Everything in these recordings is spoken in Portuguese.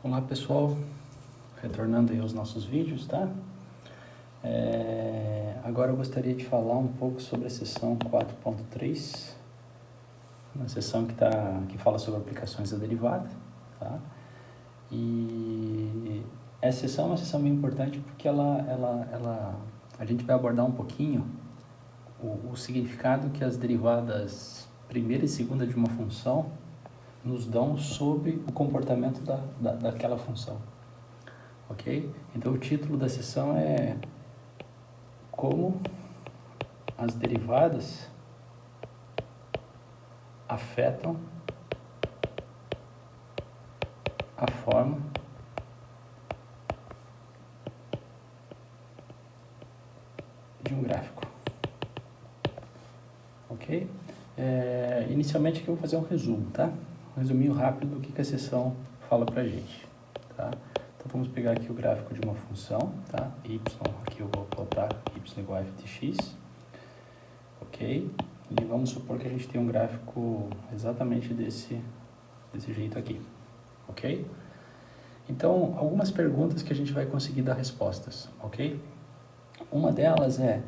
Olá pessoal, retornando aí aos nossos vídeos, tá? Agora eu gostaria de falar um pouco sobre a seção 4.3, uma seção que fala sobre aplicações da derivada, tá? E essa seção é uma seção bem importante porque a gente vai abordar um pouquinho o significado que as derivadas primeira e segunda de uma função nos dão sobre o comportamento daquela função, ok? Então o título da sessão é como as derivadas afetam a forma de um gráfico, ok? Inicialmente aqui eu vou fazer um resumo, tá? Um resuminho rápido do que a sessão fala pra gente, tá? Então vamos pegar aqui o gráfico de uma função, tá? Y, aqui eu vou botar y igual a f de x, ok? E vamos supor que a gente tem um gráfico exatamente desse jeito aqui, ok? Então, algumas perguntas que a gente vai conseguir dar respostas, ok? Uma delas é,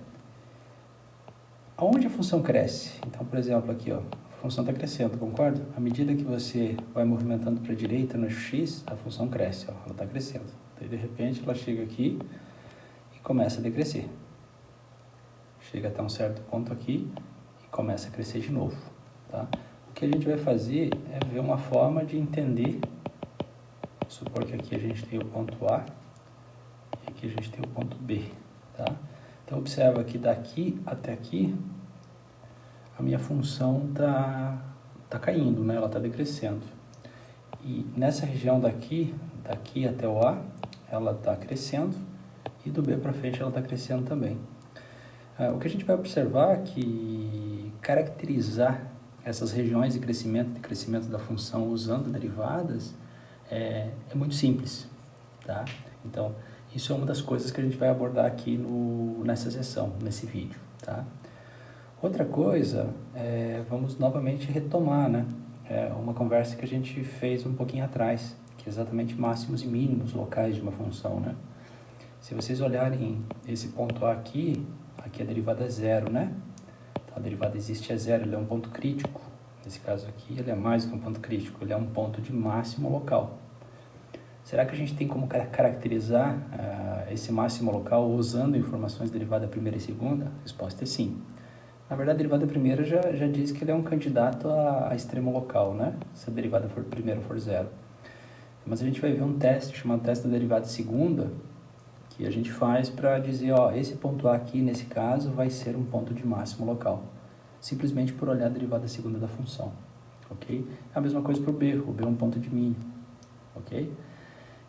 aonde a função cresce? Então, por exemplo, aqui, ó, a função está crescendo, concorda? À medida que você vai movimentando para a direita no x, a função cresce, ó, ela está crescendo. Daí, de repente, ela chega aqui e começa a decrescer. Chega até um certo ponto aqui e começa a crescer de novo, tá? O que a gente vai fazer é ver uma forma de entender, supor que aqui a gente tem o ponto A e aqui a gente tem o ponto B, tá? Então, observa que daqui até aqui, a minha função tá caindo, né? Ela está decrescendo. E nessa região daqui até o A, ela está crescendo, e do B para frente ela está crescendo também. O que a gente vai observar é que caracterizar essas regiões de crescimento da função usando derivadas é muito simples, tá? Então, isso é uma das coisas que a gente vai abordar aqui nessa sessão, nesse vídeo, tá? Outra coisa, vamos novamente retomar, né? Uma conversa que a gente fez um pouquinho atrás, que é exatamente máximos e mínimos locais de uma função, né? Se vocês olharem esse ponto A aqui a derivada é zero, né? Então, a derivada existe é zero, ele é um ponto crítico. Nesse caso aqui, ele é mais que um ponto crítico, ele é um ponto de máximo local. Será que a gente tem como caracterizar esse máximo local usando informações da derivada primeira e segunda? A resposta é sim. Na verdade, a derivada primeira já diz que ele é um candidato a extremo local, né? Se a derivada primeira for zero. Mas a gente vai ver um teste chamado teste da derivada segunda, que a gente faz para dizer, ó, esse ponto A aqui, nesse caso, vai ser um ponto de máximo local. Simplesmente por olhar a derivada segunda da função, ok? A mesma coisa para o B é um ponto de mínimo, ok?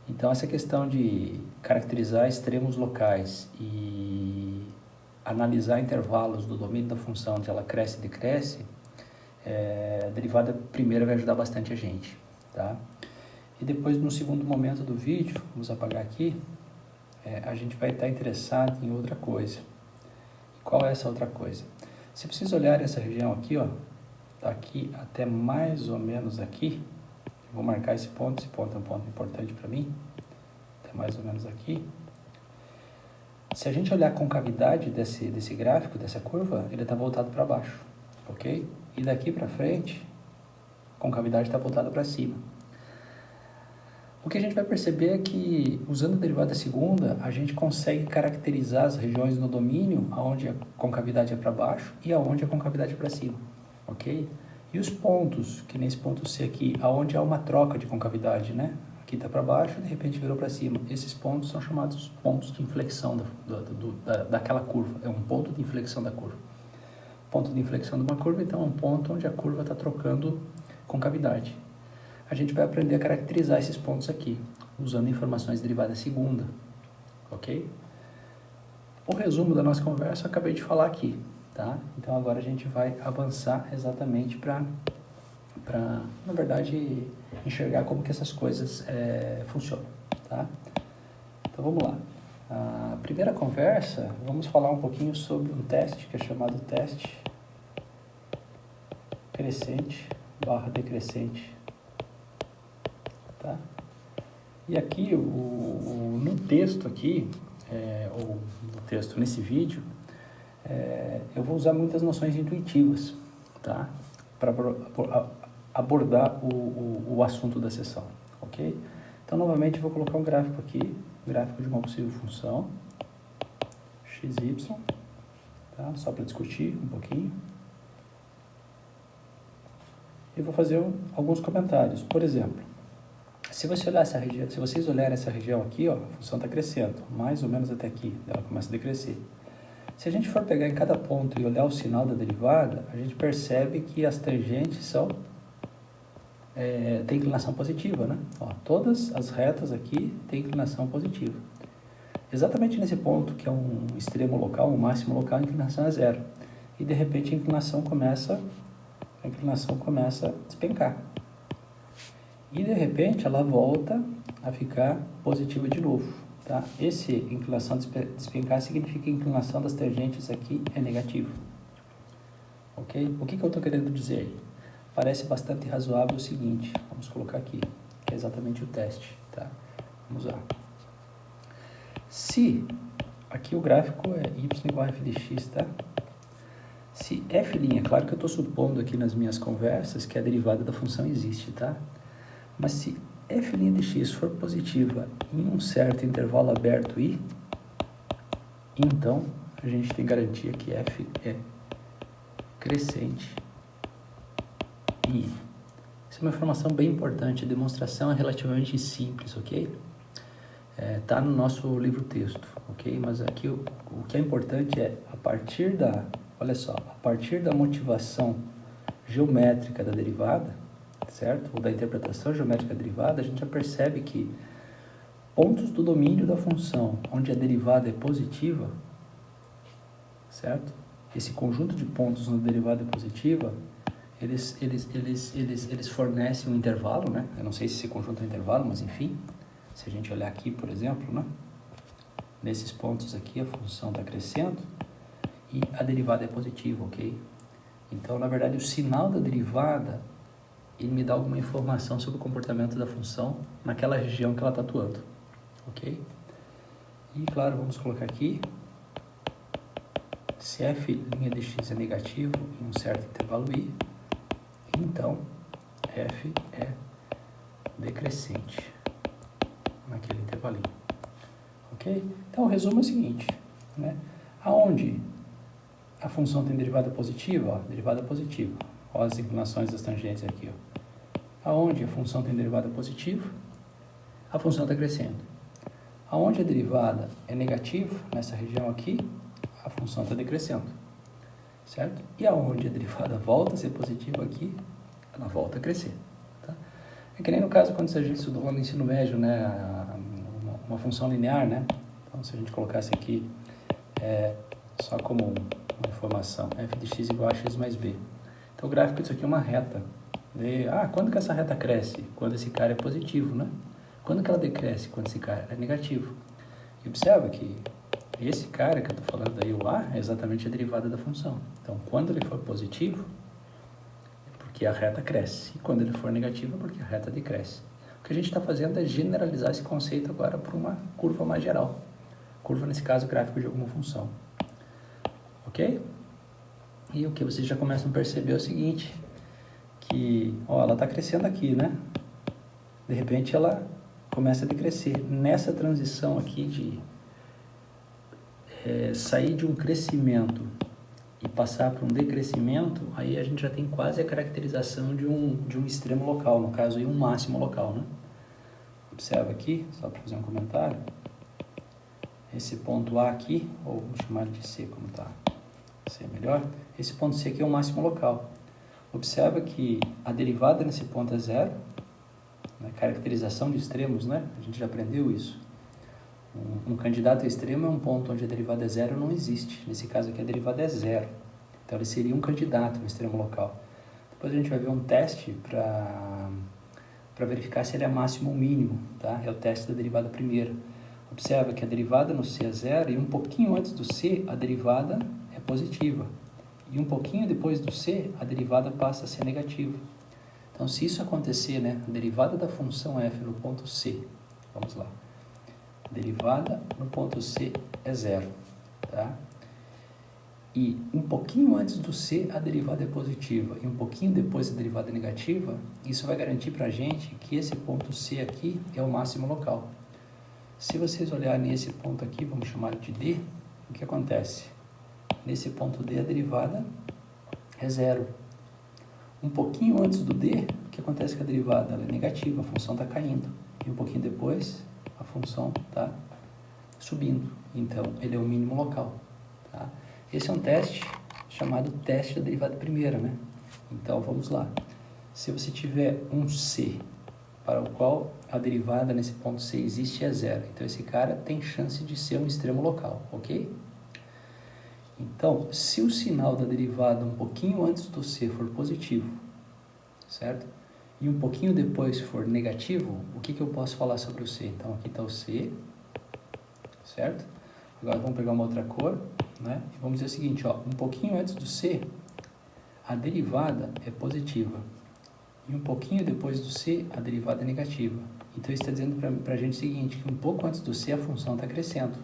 Então, essa questão de caracterizar extremos locais e analisar intervalos do domínio da função onde ela cresce e decresce, a derivada primeira vai ajudar bastante a gente, tá? E depois, no segundo momento do vídeo, vamos apagar aqui, a gente vai estar interessado em outra coisa. E qual é essa outra coisa? Se vocês olharem essa região aqui, ó, daqui até mais ou menos aqui, vou marcar esse ponto é um ponto importante para mim, até mais ou menos aqui. Se a gente olhar a concavidade desse gráfico, dessa curva, ele está voltado para baixo, ok? E daqui para frente, a concavidade está voltada para cima. O que a gente vai perceber é que, usando a derivada segunda, a gente consegue caracterizar as regiões no domínio onde a concavidade é para baixo e onde a concavidade é para cima, ok? E os pontos, que nesse ponto C aqui, onde há uma troca de concavidade, né? Aqui está para baixo, de repente virou para cima. Esses pontos são chamados pontos de inflexão daquela curva, é um ponto de inflexão da curva. Ponto de inflexão de uma curva, então, é um ponto onde a curva está trocando concavidade. A gente vai aprender a caracterizar esses pontos aqui, usando informações derivadas segunda, ok? O resumo da nossa conversa eu acabei de falar aqui, tá? Então agora a gente vai avançar exatamente para, na verdade, enxergar como que essas coisas funcionam, tá? Então vamos lá. A primeira conversa, vamos falar um pouquinho sobre um teste que é chamado teste crescente/decrescente. Tá? E aqui, no texto aqui, ou no texto nesse vídeo, eu vou usar muitas noções intuitivas, tá? Para abordar o assunto da sessão, ok? Então, novamente, eu vou colocar um gráfico aqui, gráfico de uma possível função, xy, tá? Só para discutir um pouquinho. E vou fazer alguns comentários. Por exemplo, se você olhar essa região, se vocês olharem essa região aqui, ó, a função está crescendo, mais ou menos até aqui, ela começa a decrescer. Se a gente for pegar em cada ponto e olhar o sinal da derivada, a gente percebe que as tangentes têm inclinação positiva, né? Ó, todas as retas aqui têm inclinação positiva. Exatamente nesse ponto, que é um extremo local, um máximo local, a inclinação é zero. E de repente a inclinação começa a despencar. E de repente ela volta a ficar positiva de novo, tá? Esse inclinação despencar significa que a inclinação das tangentes aqui é negativa. Ok? O que eu estou querendo dizer aí? Parece bastante razoável o seguinte, vamos colocar aqui, que é exatamente o teste, tá? Vamos lá. Se, aqui o gráfico é y igual a f de x, tá? Se f', claro que eu estou supondo aqui nas minhas conversas que a derivada da função existe, tá? Mas se f' de x for positiva em um certo intervalo aberto i, então a gente tem garantia que f é crescente em i. Isso é uma informação bem importante, a demonstração é relativamente simples, ok? Tá no nosso livro texto, ok? Mas aqui o que é importante é, olha só, a partir da motivação geométrica da derivada, certo? Ou da interpretação geométrica da derivada, a gente já percebe que pontos do domínio da função onde a derivada é positiva, certo? Esse conjunto de pontos onde a derivada é positiva, eles fornecem um intervalo, né? Eu não sei se esse conjunto é um intervalo, mas enfim, se a gente olhar aqui, por exemplo, né? Nesses pontos aqui a função está crescendo e a derivada é positiva, ok? Então, na verdade, o sinal da derivada, ele me dá alguma informação sobre o comportamento da função naquela região que ela está atuando, ok? E, claro, vamos colocar aqui, se f' de x é negativo em um certo intervalo i, então f é decrescente naquele intervalinho, ok? Então, o resumo é o seguinte, né? Aonde a função tem derivada positiva, ó, derivada positiva, ó as inclinações das tangentes aqui, ó. Aonde a função tem derivada positiva, a função está crescendo. Aonde a derivada é negativa, nessa região aqui, a função está decrescendo, certo? E aonde a derivada volta a ser positiva aqui, ela volta a crescer, tá? É que nem no caso quando a gente estudou no ensino médio, né, uma função linear, né? Então, se a gente colocasse aqui só como uma informação, f de x igual a x mais b. Então, o gráfico disso aqui é uma reta. Quando que essa reta cresce? Quando esse cara é positivo, né? Quando que ela decresce? Quando esse cara é negativo. E observa que esse cara que eu estou falando aí, o a, é exatamente a derivada da função. Então, quando ele for positivo, é porque a reta cresce. E quando ele for negativo, é porque a reta decresce. O que a gente está fazendo é generalizar esse conceito agora para uma curva mais geral. Curva, nesse caso, gráfico de alguma função. Ok? E o que vocês já começam a perceber é o seguinte, que ela está crescendo aqui, né? De repente ela começa a decrescer. Nessa transição aqui de sair de um crescimento e passar para um decrescimento, aí a gente já tem quase a caracterização de um extremo local, no caso aí um máximo local, né? Observa aqui, só para fazer um comentário, esse ponto A aqui, ou vamos chamar de C como está, C é melhor, esse ponto C aqui é o máximo local. Observa que a derivada nesse ponto é zero, né? Caracterização de extremos, né? A gente já aprendeu isso. Um candidato a extremo é um ponto onde a derivada é zero, não existe. Nesse caso aqui a derivada é zero. Então ele seria um candidato no extremo local. Depois a gente vai ver um teste para verificar se ele é máximo ou mínimo, tá? É o teste da derivada primeira. Observa que a derivada no C é zero e um pouquinho antes do C a derivada é positiva. E um pouquinho depois do C a derivada passa a ser negativa. Então se isso acontecer, né, a derivada da função f no ponto C Vamos lá. A derivada no ponto C é zero, tá? E um pouquinho antes do C, a derivada é positiva, e um pouquinho depois a derivada é negativa, isso vai garantir para a gente que esse ponto C aqui é o máximo local. Se vocês olharem nesse ponto aqui, vamos chamar de D, o que acontece? Nesse ponto D, a derivada é zero. Um pouquinho antes do D, o que acontece com a derivada? Ela é negativa, a função está caindo. E um pouquinho depois, a função está subindo. Então, ele é o mínimo local. Tá? Esse é um teste chamado teste da derivada primeira, né? Então, vamos lá. Se você tiver um C, para o qual a derivada nesse ponto C existe é zero. Então, esse cara tem chance de ser um extremo local, ok? Então, se o sinal da derivada um pouquinho antes do C for positivo, certo? E um pouquinho depois for negativo, o que eu posso falar sobre o C? Então, aqui está o C, certo? Agora, vamos pegar uma outra cor, né? E vamos dizer o seguinte, ó, um pouquinho antes do C, a derivada é positiva. E um pouquinho depois do C, a derivada é negativa. Então, isso está dizendo para a gente o seguinte, que um pouco antes do C, a função está crescendo.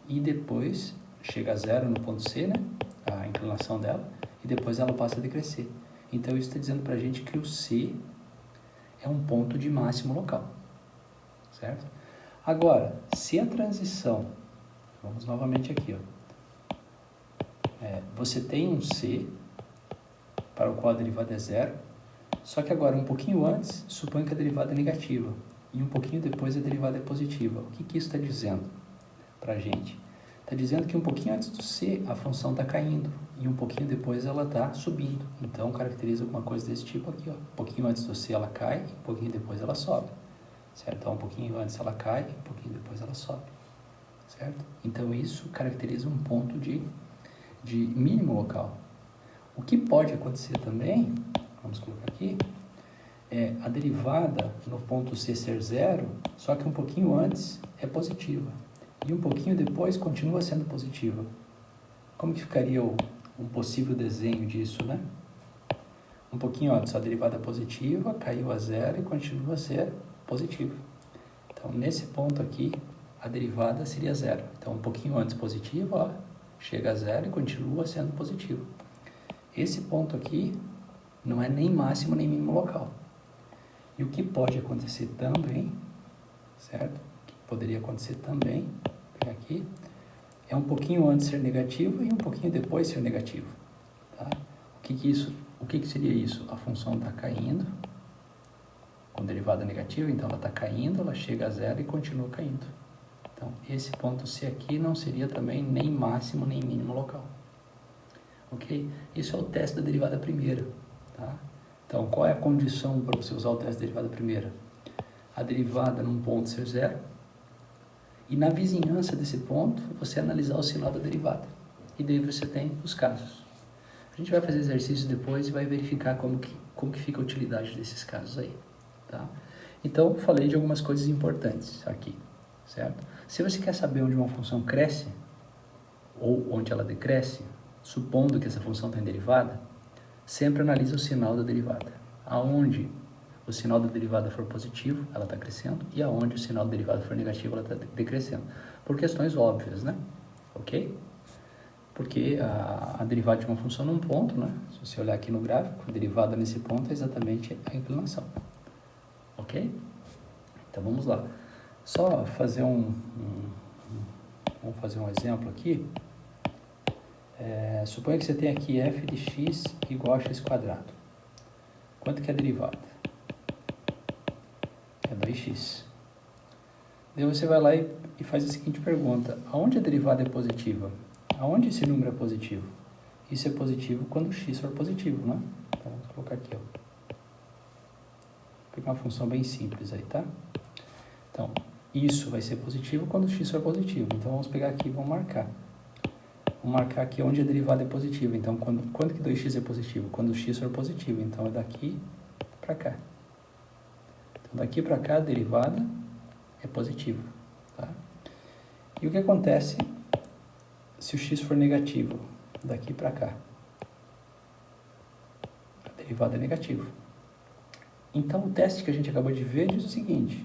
E depois, chega a zero no ponto C, né? A inclinação dela. E depois ela passa a decrescer. Então, isso está dizendo para a gente que o C é um ponto de máximo local. Certo? Agora, se a transição... Vamos novamente aqui, ó. Você tem um C, para o qual a derivada é zero. Só que agora, um pouquinho antes, suponho que a derivada é negativa. E um pouquinho depois a derivada é positiva. O que isso está dizendo para a gente? Está dizendo que um pouquinho antes do C, a função está caindo. E um pouquinho depois ela está subindo. Então, caracteriza alguma coisa desse tipo aqui. Ó. Um pouquinho antes do C ela cai, e um pouquinho depois ela sobe. Certo? Então, um pouquinho antes ela cai, e um pouquinho depois ela sobe. Certo? Então, isso caracteriza um ponto de mínimo local. O que pode acontecer também... Vamos colocar aqui, a derivada no ponto C ser zero, só que um pouquinho antes é positiva. E um pouquinho depois continua sendo positiva. Como que ficaria um possível desenho disso, né? Um pouquinho antes a derivada é positiva, caiu a zero e continua a ser positiva. Então, nesse ponto aqui, a derivada seria zero. Então, um pouquinho antes positiva, ó, chega a zero e continua sendo positiva. Esse ponto aqui... não é nem máximo nem mínimo local. E o que pode acontecer também, certo? O que poderia acontecer também, vou pegar aqui, é um pouquinho antes ser negativo e um pouquinho depois ser negativo. Tá? O que seria isso? A função está caindo, com derivada negativa, então ela está caindo, ela chega a zero e continua caindo. Então, esse ponto C aqui não seria também nem máximo nem mínimo local. Ok? Isso é o teste da derivada primeira. Tá? Então, qual é a condição para você usar o teste de derivada primeira? A derivada num ponto ser zero e na vizinhança desse ponto você analisar o sinal da derivada. E daí você tem os casos. A gente vai fazer exercício depois e vai verificar como que fica a utilidade desses casos aí. Tá? Então, falei de algumas coisas importantes aqui, certo? Se você quer saber onde uma função cresce ou onde ela decresce, supondo que essa função está em derivada, sempre analisa o sinal da derivada. Aonde o sinal da derivada for positivo, ela está crescendo, e aonde o sinal da derivada for negativo, ela está decrescendo. Por questões óbvias, né? Ok? Porque a derivada de uma função num ponto, né? Se você olhar aqui no gráfico, a derivada nesse ponto é exatamente a inclinação. Ok? Então, vamos lá. Só fazer vamos fazer um exemplo aqui. Suponha que você tem aqui f de x igual a x quadrado. Quanto que é a derivada? É 2x. Daí você vai lá e faz a seguinte pergunta. Aonde a derivada é positiva? Aonde esse número é positivo? Isso é positivo quando x for positivo, né? Então, vamos colocar aqui, ó. Vou pegar uma função bem simples aí, tá? Então, isso vai ser positivo quando x for positivo. Então, vamos pegar aqui e vamos marcar. Vamos marcar aqui onde a derivada é positiva. Então, quando que 2x é positivo? Quando x for positivo. Então, é daqui para cá. Então, daqui para cá, a derivada é positiva. Tá? E o que acontece se o x for negativo? Daqui para cá. A derivada é negativa. Então, o teste que a gente acabou de ver diz o seguinte.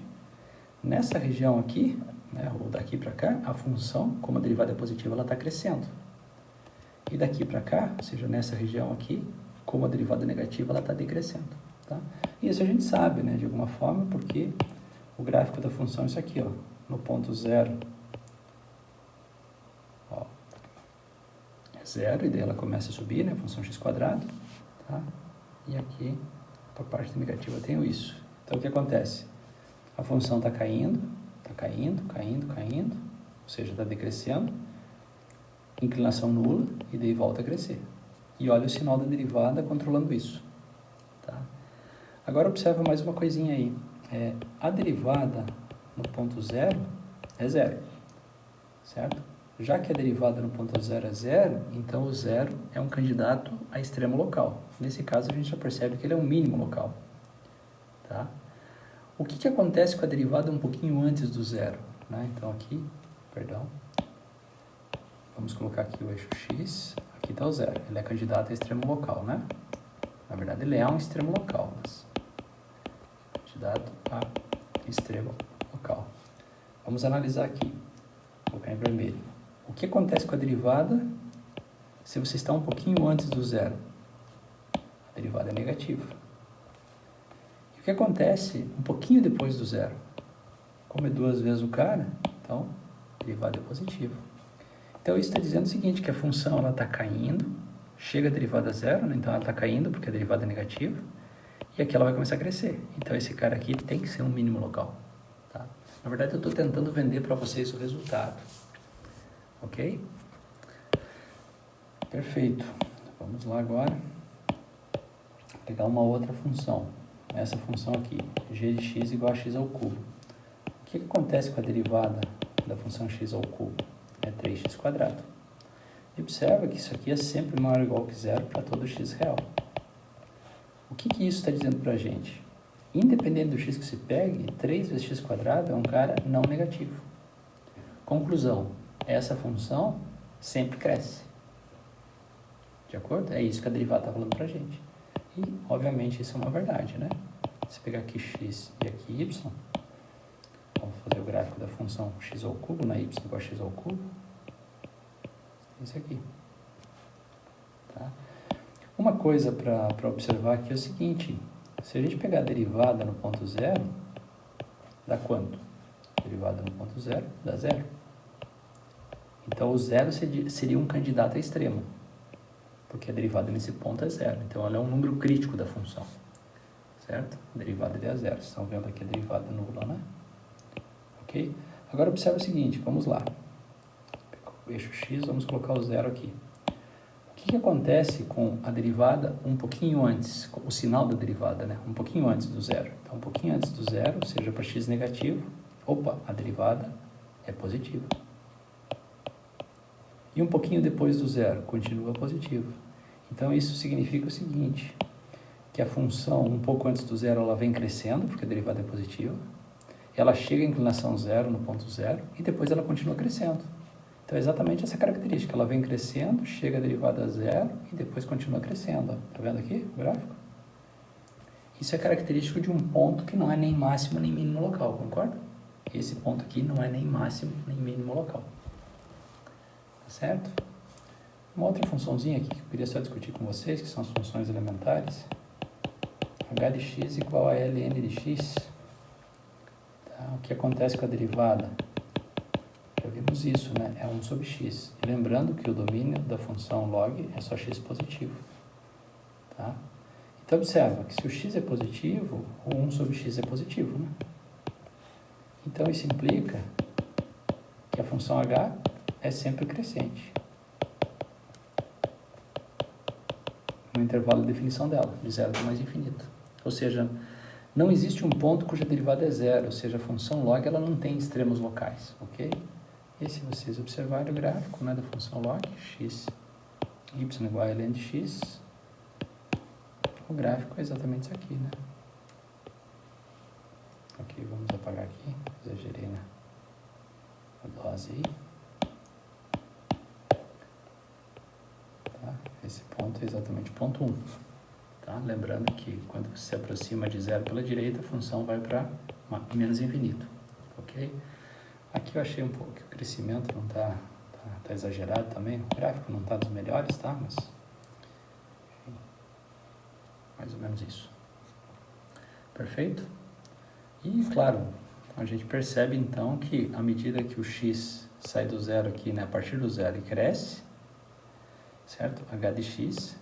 Nessa região aqui, né, ou daqui para cá, a função, como a derivada é positiva, ela está crescendo. E daqui para cá, ou seja, nessa região aqui, como a derivada é negativa, ela está decrescendo. Tá? E isso a gente sabe, né, de alguma forma, porque o gráfico da função é isso aqui, ó, no ponto zero, ó, é zero, e daí ela começa a subir, né, a função x², tá? E aqui, para a parte negativa, eu tenho isso. Então, o que acontece? A função está caindo, ou seja, está decrescendo, inclinação nula, e daí volta a crescer. E olha o sinal da derivada controlando isso. Tá? Agora, observa mais uma coisinha aí. A derivada no ponto zero é zero, certo? Já que a derivada no ponto zero é zero, então o zero é um candidato a extremo local. Nesse caso, a gente já percebe que ele é um mínimo local. Tá? O que acontece com a derivada um pouquinho antes do zero? Né? Então, aqui, perdão, vamos colocar aqui o eixo x, aqui está o zero. Ele é candidato a extremo local, né? Na verdade, ele é um extremo local, mas candidato a extremo local. Vamos analisar aqui. Vou colocar em vermelho. O que acontece com a derivada se você está um pouquinho antes do zero? A derivada é negativa. E o que acontece um pouquinho depois do zero? Como é duas vezes o cara, então a derivada é positiva. Então isso está dizendo o seguinte, que a função está caindo, chega a derivada a zero, né? Então ela está caindo porque a derivada é negativa, e aqui ela vai começar a crescer. Então esse cara aqui tem que ser um mínimo local. Tá? Na verdade eu estou tentando vender para vocês o resultado. Ok? Perfeito. Vamos lá agora. Vou pegar uma outra função. Essa função aqui, g de x igual a x ao cubo. O que acontece com a derivada da função x ao cubo? É 3x². E observa que isso aqui é sempre maior ou igual que zero para todo x real. O que isso está dizendo para a gente? Independente do x que se pegue, 3 vezes x² é um cara não negativo. Conclusão, essa função sempre cresce. De acordo? É isso que a derivada está falando para a gente. E, obviamente, isso é uma verdade, né? Se pegar aqui x e aqui y, vamos fazer o gráfico da função x ao cubo, na y igual a x ao cubo. Isso aqui. Tá? Uma coisa para observar aqui é o seguinte, se a gente pegar a derivada no ponto zero, dá quanto? Derivada no ponto zero dá zero. Então, o zero seria um candidato a extremo, porque a derivada nesse ponto é zero. Então, ela é um número crítico da função, certo? A derivada é zero. Vocês estão vendo aqui a derivada nula, né? Ok? Agora, observa o seguinte, vamos lá. O eixo x, vamos colocar o zero aqui. O que acontece com a derivada um pouquinho antes, o sinal da derivada, né? Um pouquinho antes do zero. Então, um pouquinho antes do zero, ou seja, para x negativo, opa, a derivada é positiva. E um pouquinho depois do zero, continua positivo. Então, isso significa o seguinte, que a função, um pouco antes do zero, ela vem crescendo, porque a derivada é positiva. Ela chega à inclinação zero, no ponto zero, e depois ela continua crescendo. Então, é exatamente essa característica. Ela vem crescendo, chega a derivada a zero, e depois continua crescendo. Está vendo aqui o gráfico? Isso é característico de um ponto que não é nem máximo nem mínimo local, concorda? Esse ponto aqui não é nem máximo nem mínimo local. Certo? Uma outra funçãozinha aqui que eu queria só discutir com vocês, que são as funções elementares. H de x igual a ln de x. Tá? O que acontece com a derivada? Já vimos isso, né? É 1 sobre x. E lembrando que o domínio da função log é só x positivo. Tá? Então, observa que se o x é positivo, o 1 sobre x é positivo, né? Então, isso implica que a função h é sempre crescente. No intervalo de definição dela, de zero até mais infinito. Ou seja, não existe um ponto cuja derivada é zero, ou seja, a função log ela não tem extremos locais, ok? E se vocês observarem o gráfico, né, da função log, x, y igual a ln de x, o gráfico é exatamente isso aqui, né? Ok, vamos apagar aqui, exagerei na dose aí. Esse ponto é exatamente o ponto 1. Tá? Lembrando que quando você se aproxima de zero pela direita, a função vai para menos infinito. ok? Aqui eu achei um pouco que o crescimento não tá exagerado também, o gráfico não está dos melhores, tá? Mas, enfim, mais ou menos isso. Perfeito? E, claro, a gente percebe então que à medida que o x sai do zero aqui, né, a partir do zero e cresce, certo? H de x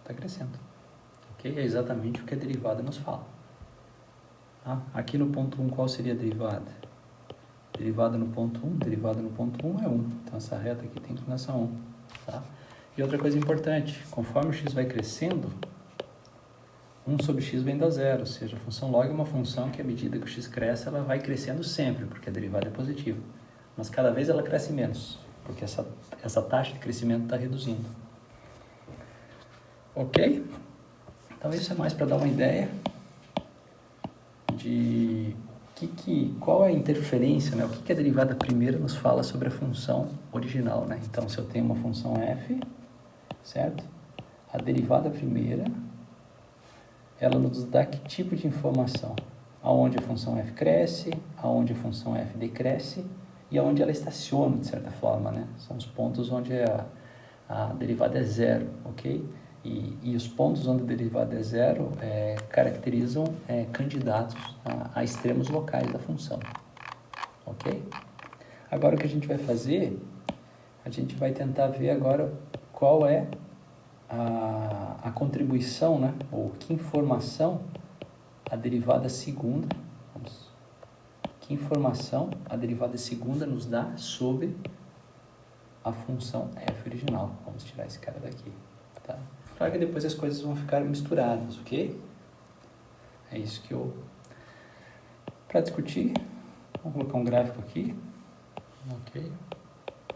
está crescendo, ok? É exatamente o que a derivada nos fala. Tá? Aqui no ponto 1, qual seria a derivada? Derivada no ponto 1, derivada no ponto 1 é 1. Então, essa reta aqui tem inclinação 1. Tá? E outra coisa importante, conforme o x vai crescendo, 1 sobre x vem da zero, ou seja, a função log é uma função que, à medida que o x cresce, ela vai crescendo sempre, porque a derivada é positiva. Mas cada vez ela cresce menos, porque essa taxa de crescimento está reduzindo. Ok? Então, isso é mais para dar uma ideia de qual é a interferência, né? O que a derivada primeira nos fala sobre a função original, né? Então, se eu tenho uma função f, certo? A derivada primeira, ela nos dá que tipo de informação? Aonde a função f cresce, aonde a função f decresce e aonde ela estaciona, de certa forma, né? São os pontos onde a derivada é zero, ok? E os pontos onde a derivada é zero caracterizam candidatos a extremos locais da função, ok? Agora o que a gente vai fazer, a gente vai tentar ver agora qual é a contribuição, né? Ou que informação a derivada segunda, que informação a derivada segunda nos dá sobre a função f original. Vamos tirar esse cara daqui, tá? Claro que depois as coisas vão ficar misturadas, ok? É isso que eu... Para discutir, vamos colocar um gráfico aqui, ok?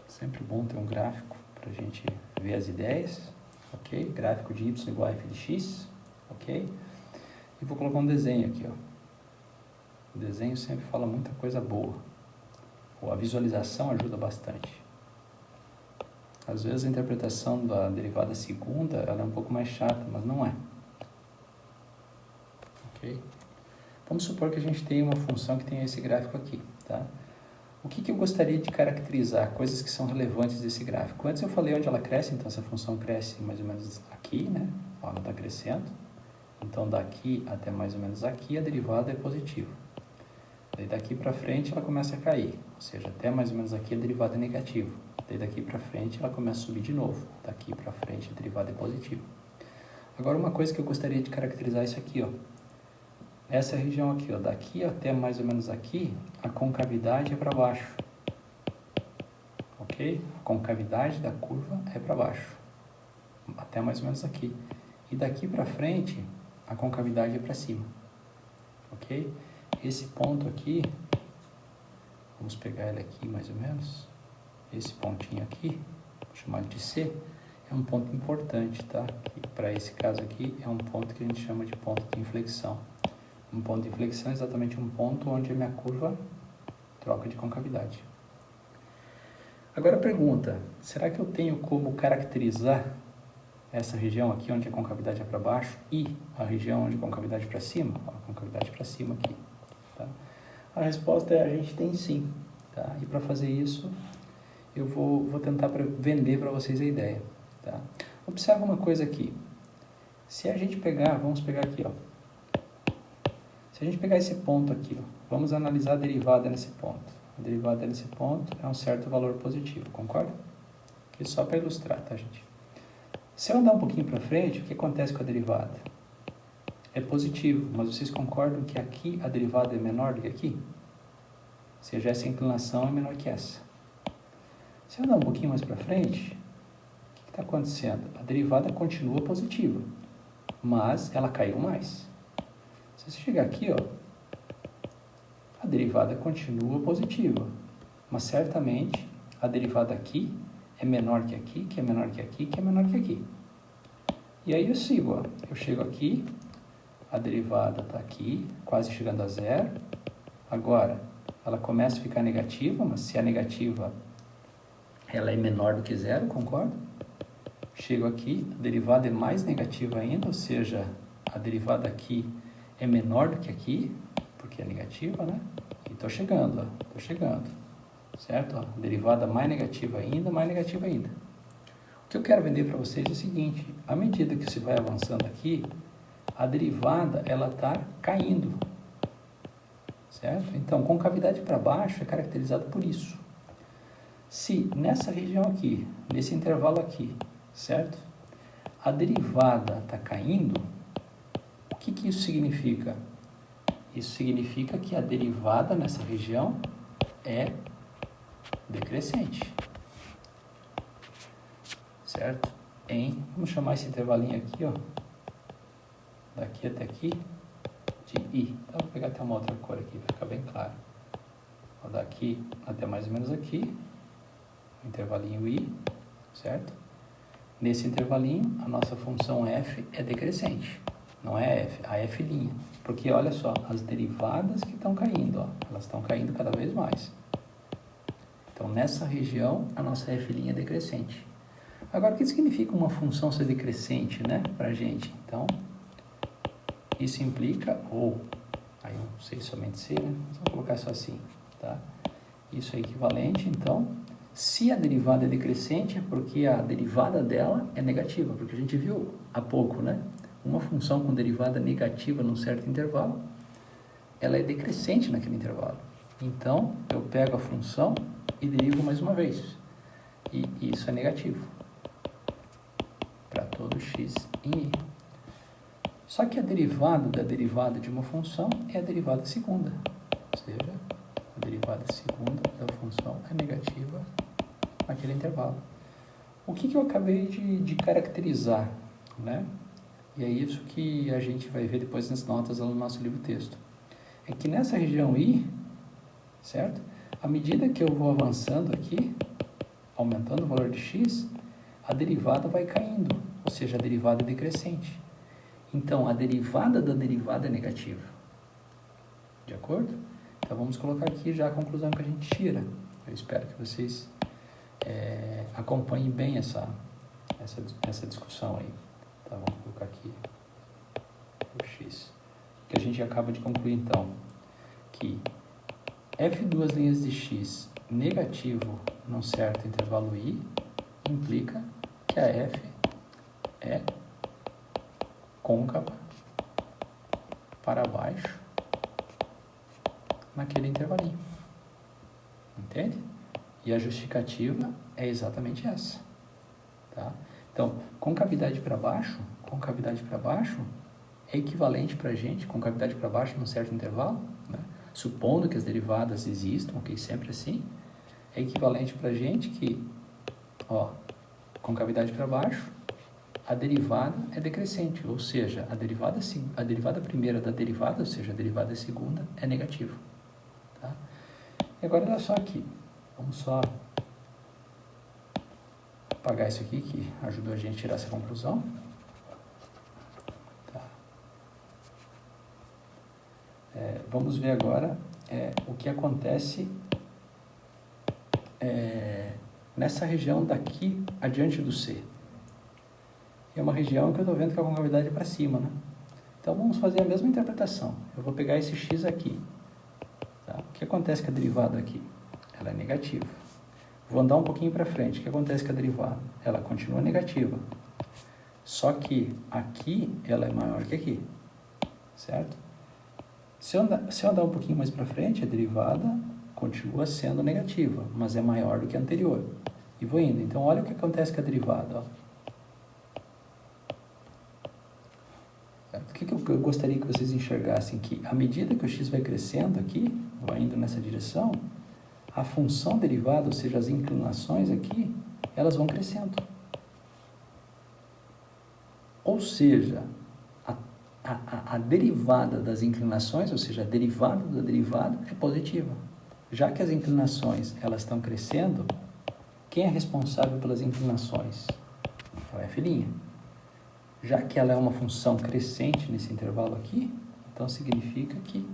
Sempre bom ter um gráfico para a gente ver as ideias, ok? Gráfico de y igual a f de x, ok? E vou colocar um desenho aqui, ó. O desenho sempre fala muita coisa boa, ou a visualização ajuda bastante. Às vezes a interpretação da derivada segunda ela é um pouco mais chata, mas não é. Ok? Vamos supor que a gente tenha uma função que tenha esse gráfico aqui, tá? O que eu gostaria de caracterizar, coisas que são relevantes desse gráfico? Antes eu falei onde ela cresce, então essa função cresce mais ou menos aqui, né? Ó, ela está crescendo. Então daqui até mais ou menos aqui a derivada é positiva. Daí daqui para frente ela começa a cair, ou seja, até mais ou menos aqui a derivada é negativa. Daí daqui para frente ela começa a subir de novo. Daqui para frente a derivada é positiva. Agora uma coisa que eu gostaria de caracterizar é isso aqui, ó. Essa região aqui, ó, daqui até mais ou menos aqui, a concavidade é para baixo. Ok? A concavidade da curva é para baixo. Até mais ou menos aqui. E daqui para frente, a concavidade é para cima. Ok? Esse ponto aqui, vamos pegar ele aqui mais ou menos. Esse pontinho aqui, vou chamar de C, é um ponto importante, tá? Para esse caso aqui, é um ponto que a gente chama de ponto de inflexão. Um ponto de inflexão é exatamente um ponto onde a minha curva troca de concavidade. Agora a pergunta, será que eu tenho como caracterizar essa região aqui onde a concavidade é para baixo e a região onde a concavidade é para cima? A concavidade para cima aqui. Tá? A resposta é a gente tem sim. Tá? E para fazer isso, eu vou tentar vender para vocês a ideia. Tá? Observa uma coisa aqui. Se a gente pegar, vamos pegar aqui, ó. Se a gente pegar esse ponto aqui, ó, vamos analisar a derivada nesse ponto. A derivada nesse ponto é um certo valor positivo, concorda? Aqui só para ilustrar, tá, gente? Se eu andar um pouquinho para frente, o que acontece com a derivada? É positivo, mas vocês concordam que aqui a derivada é menor do que aqui? Ou seja, essa inclinação é menor que essa. Se eu andar um pouquinho mais para frente, o que está acontecendo? A derivada continua positiva, mas ela caiu mais. Se você chegar aqui, ó, a derivada continua positiva, mas certamente a derivada aqui é menor que aqui, que é menor que aqui, que é menor que aqui. E aí eu sigo, ó, eu chego aqui, a derivada está aqui, quase chegando a zero. Agora, ela começa a ficar negativa, mas se a negativa ela é menor do que zero, concorda? Chego aqui, a derivada é mais negativa ainda, ou seja, a derivada aqui é menor do que aqui, porque é negativa, né? estou chegando, ó, estou chegando, certo? Ó, derivada mais negativa ainda, mais negativa ainda. O que eu quero vender para vocês é o seguinte, à medida que você vai avançando aqui, a derivada, ela está caindo, certo? Então, concavidade para baixo é caracterizado por isso. Se nessa região aqui, nesse intervalo aqui, certo? A derivada está caindo, o que isso significa? Isso significa que a derivada nessa região é decrescente, certo? Vamos chamar esse intervalinho aqui, ó, daqui até aqui, de I. Então, vou pegar até uma outra cor aqui, para ficar bem claro. Ó, daqui até mais ou menos aqui, intervalinho I, certo? Nesse intervalinho, a nossa função f é decrescente, não é f, a f', porque olha só, as derivadas que estão caindo, ó, elas estão caindo cada vez mais. Então, nessa região, a nossa f' é decrescente. Agora, o que significa uma função ser decrescente, né, pra gente? Então, isso implica, aí eu não sei somente ser, né, vou colocar só assim, tá? Isso é equivalente, então, se a derivada é decrescente, é porque a derivada dela é negativa, porque a gente viu há pouco, né? Uma função com derivada negativa num certo intervalo, ela é decrescente naquele intervalo. Então, eu pego a função e derivo mais uma vez. E isso é negativo para todo x em i. Só que a derivada da derivada de uma função é a derivada segunda. Ou seja, a derivada segunda da função é negativa naquele intervalo. O que eu acabei de caracterizar, né? E é isso que a gente vai ver depois nas notas no nosso livro-texto. É que nessa região I, certo? À medida que eu vou avançando aqui, aumentando o valor de x, a derivada vai caindo, ou seja, a derivada é decrescente. Então, a derivada da derivada é negativa. De acordo? Então, vamos colocar aqui já a conclusão que a gente tira. Eu espero que vocês acompanhem bem essa discussão aí. Tá, vamos colocar aqui o x. Que a gente acaba de concluir, então, que f duas linhas de x negativo num certo intervalo i implica que a f é côncava para baixo naquele intervalinho. Entende? E a justificativa é exatamente essa. Tá? Então, concavidade para baixo é equivalente para a gente, concavidade para baixo num certo intervalo, né? Supondo que as derivadas existam, ok, sempre assim, é equivalente para a gente que, ó, concavidade para baixo, a derivada é decrescente, ou seja, a derivada primeira da derivada, ou seja, a derivada segunda, é negativa. Tá? E agora, olha só aqui, vamos só apagar isso aqui, que ajudou a gente a tirar essa conclusão. Tá. Vamos ver agora o que acontece nessa região daqui adiante do C. É uma região que eu estou vendo que a concavidade é para cima, né? Então, vamos fazer a mesma interpretação. Eu vou pegar esse x aqui. Tá? O que acontece com a derivada aqui? Ela é negativa. Vou andar um pouquinho para frente. O que acontece com a derivada? Ela continua negativa. Só que aqui, ela é maior que aqui. Certo? Se eu andar um pouquinho mais para frente, a derivada continua sendo negativa, mas é maior do que a anterior. E vou indo. Então, olha o que acontece com a derivada. Ó. O que eu gostaria que vocês enxergassem? Que à medida que o x vai crescendo aqui, vai indo nessa direção, a função derivada, ou seja, as inclinações aqui, elas vão crescendo. Ou seja, a derivada das inclinações, ou seja, a derivada da derivada é positiva. Já que as inclinações elas estão crescendo, quem é responsável pelas inclinações? É o f'. Já que ela é uma função crescente nesse intervalo aqui, então significa que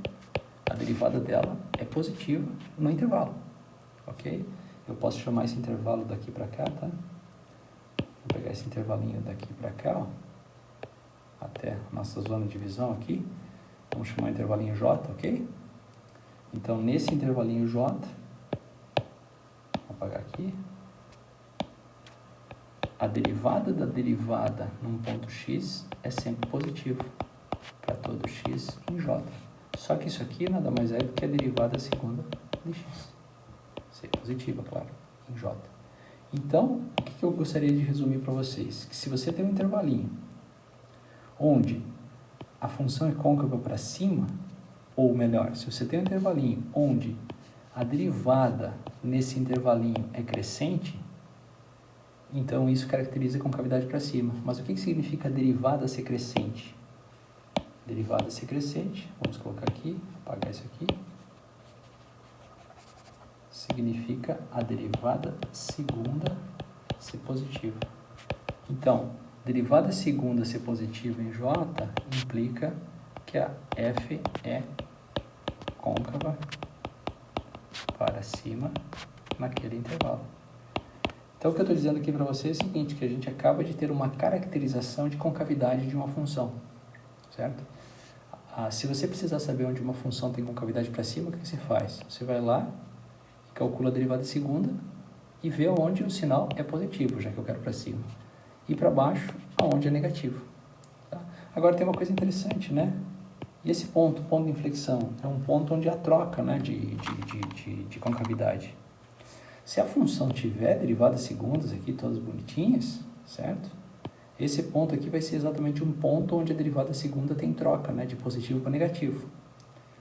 a derivada dela é positiva no intervalo, ok? Eu posso chamar esse intervalo daqui para cá, tá? Vou pegar esse intervalinho daqui para cá, ó, até a nossa zona de visão aqui. Vamos chamar o intervalinho J, ok? Então, nesse intervalinho J, vou apagar aqui, a derivada da derivada num ponto x é sempre positivo para todo x em J. Só que isso aqui nada mais é do que a derivada segunda de x. Ser positiva, claro, em J. Então, o que eu gostaria de resumir para vocês? Que se você tem um intervalinho onde a função é côncava para cima, ou melhor, se você tem um intervalinho onde a derivada nesse intervalinho é crescente, então isso caracteriza concavidade para cima. Mas o que significa a derivada ser crescente? Derivada ser crescente, vamos colocar aqui, apagar isso aqui, significa a derivada segunda ser positiva. Então, derivada segunda ser positiva em J implica que a f é côncava para cima naquele intervalo. Então, o que eu estou dizendo aqui para vocês é o seguinte, que a gente acaba de ter uma caracterização de concavidade de uma função, certo? Se você precisar saber onde uma função tem concavidade para cima, o que você faz? Você vai lá, calcula a derivada segunda e vê onde o sinal é positivo, já que eu quero para cima. E para baixo, aonde é negativo. Tá? Agora tem uma coisa interessante, né? E esse ponto de inflexão, é um ponto onde há troca, né, de concavidade. Se a função tiver derivadas segundas aqui, todas bonitinhas, certo? Esse ponto aqui vai ser exatamente um ponto onde a derivada segunda tem troca, né, de positivo para negativo.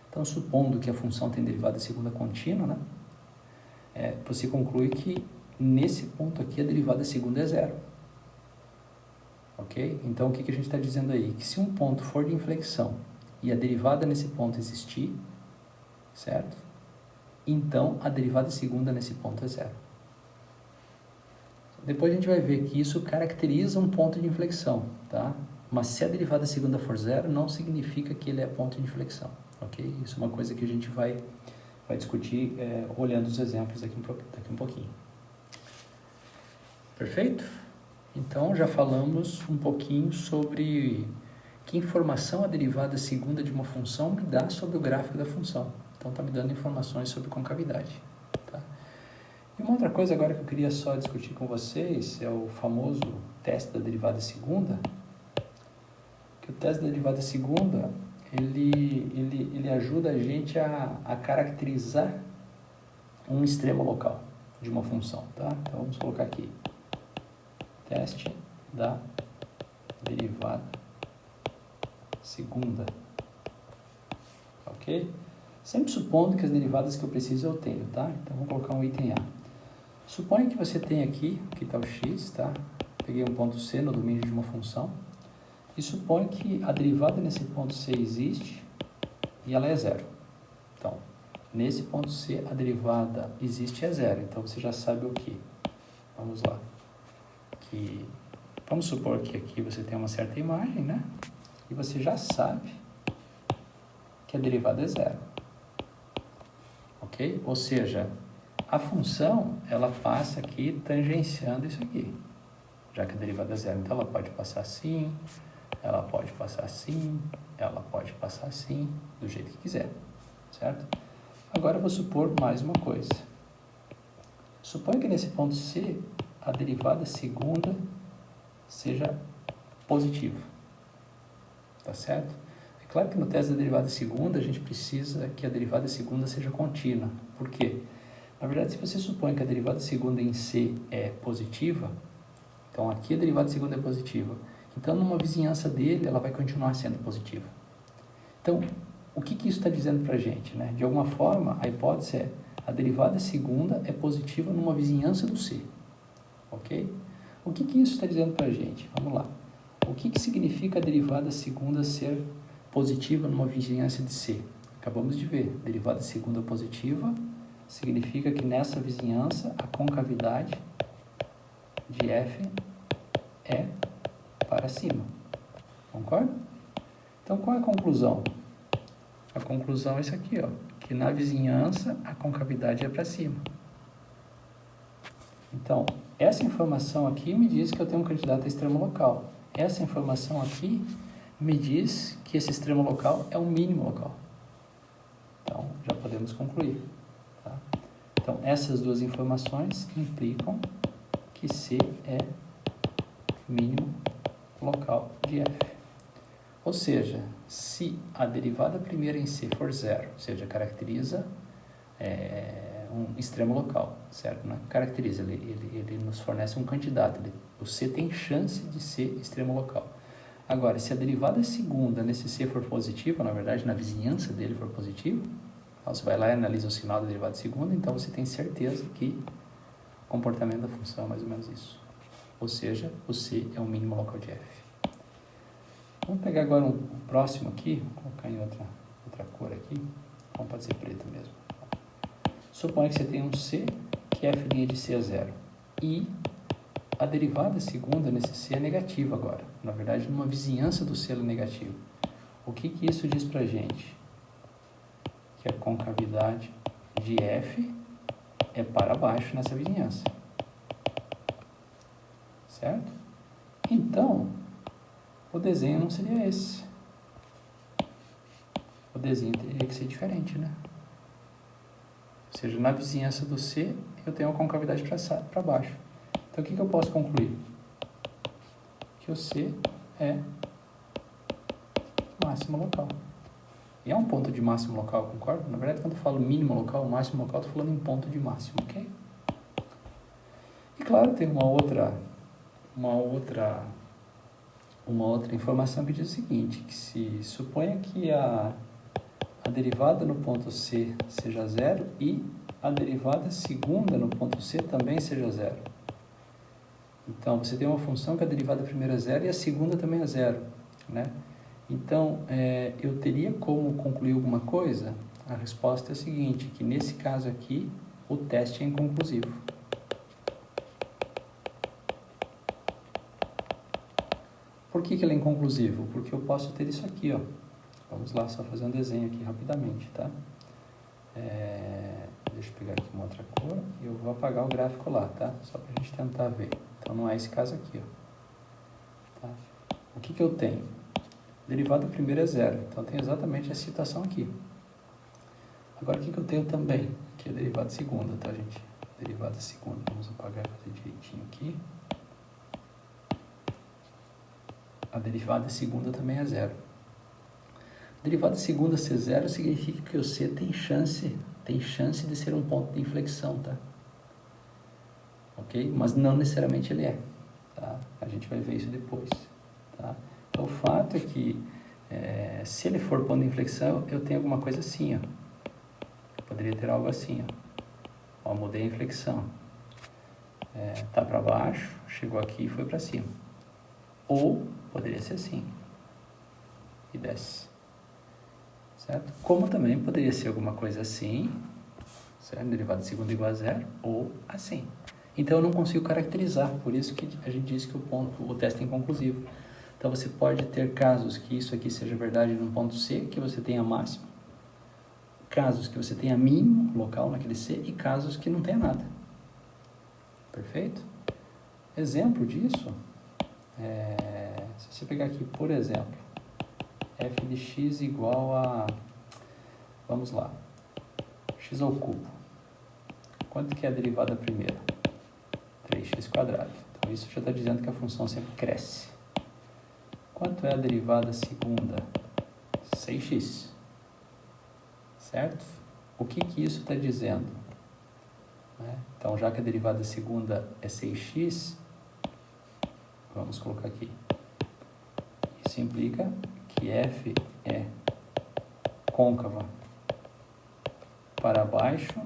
Então, supondo que a função tem derivada segunda contínua, né, você conclui que nesse ponto aqui a derivada segunda é zero. Ok? Então, o que a gente está dizendo aí? Que se um ponto for de inflexão e a derivada nesse ponto existir, certo? Então, a derivada segunda nesse ponto é zero. Depois a gente vai ver que isso caracteriza um ponto de inflexão, tá? Mas se a derivada segunda for zero, não significa que ele é ponto de inflexão, ok? Isso é uma coisa que a gente vai discutir olhando os exemplos daqui um pouquinho. Perfeito? Então, já falamos um pouquinho sobre que informação a derivada segunda de uma função me dá sobre o gráfico da função. Então, está me dando informações sobre concavidade. Tá? E uma outra coisa agora que eu queria só discutir com vocês é o famoso teste da derivada segunda. Que o teste da derivada segunda, ele ajuda a gente a caracterizar um extremo local de uma função. Tá? Então, vamos colocar aqui. Teste da derivada segunda. Ok? Sempre supondo que as derivadas que eu preciso eu tenho, tá? Então, vou colocar um item A. Suponha que você tem aqui está o x, tá? Peguei um ponto C no domínio de uma função. E suponha que a derivada nesse ponto C existe e ela é zero. Então, nesse ponto C, a derivada existe e é zero. Então, você já sabe o que? Vamos lá. Vamos supor que aqui você tem uma certa imagem, né? E você já sabe que a derivada é zero. Ok? Ou seja, a função, ela passa aqui tangenciando isso aqui. Já que a derivada é zero. Então, ela pode passar assim, ela pode passar assim, ela pode passar assim, do jeito que quiser. Certo? Agora, eu vou supor mais uma coisa. Suponha que nesse ponto C, a derivada segunda seja positiva. Tá certo? É claro que no teste da derivada segunda, a gente precisa que a derivada segunda seja contínua. Por quê? Na verdade, se você supõe que a derivada segunda em C é positiva, então aqui a derivada segunda é positiva, então numa vizinhança dele, ela vai continuar sendo positiva. Então, o que isso está dizendo para a gente? Né? De alguma forma, a hipótese é a derivada segunda é positiva numa vizinhança do C. Ok? O que isso está dizendo para a gente? Vamos lá. O que significa a derivada segunda ser positiva numa vizinhança de C? Acabamos de ver. Derivada segunda positiva significa que nessa vizinhança a concavidade de f é para cima. Concorda? Então, qual é a conclusão? A conclusão é isso aqui, ó, que na vizinhança a concavidade é para cima. Então, essa informação aqui me diz que eu tenho um candidato a extremo local. Essa informação aqui me diz que esse extremo local é um mínimo local. Então, Então, já podemos concluir. Tá? Então, essas duas informações implicam que C é mínimo local de F. Ou seja, se a derivada primeira em C for zero, ou seja, caracteriza um extremo local, certo? Não caracteriza, ele nos fornece um candidato. O C tem chance de ser extremo local. Agora, se a derivada segunda nesse C for positiva, na verdade, na vizinhança dele for positivo, então você vai lá e analisa o sinal da derivada segunda, então você tem certeza que o comportamento da função é mais ou menos isso. Ou seja, o C é o mínimo local de F. Vamos pegar agora o próximo aqui, vou colocar em outra cor aqui, então pode ser preto mesmo. Suponha que você tem um C, que f' de C é zero, e a derivada segunda nesse C é negativa agora. Na verdade, numa vizinhança do C ela é negativa. O que isso diz pra gente? Que a concavidade de F é para baixo nessa vizinhança. Certo? Então, o desenho não seria esse. O desenho teria que ser diferente, né? Ou seja, na vizinhança do C, eu tenho a concavidade para baixo. Então, o que eu posso concluir? Que o C é máximo local. E é um ponto de máximo local, concorda? Na verdade, quando eu falo mínimo local, máximo local, estou falando em ponto de máximo, ok? E claro, tem uma outra informação que diz o seguinte, que se suponha que a derivada no ponto C seja zero e a derivada segunda no ponto C também seja zero. Então, você tem uma função que a derivada primeira é zero e a segunda também é zero, né? Então, eu teria como concluir alguma coisa? A resposta é a seguinte, que nesse caso aqui, o teste é inconclusivo. Por que ele é inconclusivo? Porque eu posso ter isso aqui, ó. Vamos lá, só fazer um desenho aqui rapidamente, tá? Deixa eu pegar aqui uma outra cor e eu vou apagar o gráfico lá, tá? Só pra gente tentar ver. Então, não é esse caso aqui, ó. Tá? O que eu tenho? Derivada primeira é zero, então tem exatamente essa situação aqui. Agora, o que eu tenho também? Que é a derivada segunda, tá, gente? Derivada segunda, vamos apagar e fazer direitinho aqui. A derivada segunda também é zero. Derivada segunda ser zero significa que o C tem chance de ser um ponto de inflexão, tá? Ok? Mas não necessariamente ele é, tá? A gente vai ver isso depois, tá? Então, o fato é que, se ele for ponto de inflexão, eu tenho alguma coisa assim, ó. Eu poderia ter algo assim, ó. Ó, mudei a inflexão. Tá para baixo, chegou aqui e foi para cima. Ou poderia ser assim. E desce. Certo? Como também poderia ser alguma coisa assim, certo? Derivada segunda igual a zero, ou assim. Então, eu não consigo caracterizar, por isso que a gente diz que o teste é inconclusivo. Então, você pode ter casos que isso aqui seja verdade no ponto C, que você tenha máximo, casos que você tenha mínimo local naquele C, e casos que não tenha nada. Perfeito? Exemplo disso, se você pegar aqui, por exemplo, f de x igual a, vamos lá, x ao cubo. Quanto que é a derivada primeira? 3x quadrado. Então, isso já está dizendo que a função sempre cresce. Quanto é a derivada segunda? 6x. Certo? O que isso está dizendo? Então, já que a derivada segunda é 6x, vamos colocar aqui. Isso implica que f é côncava para baixo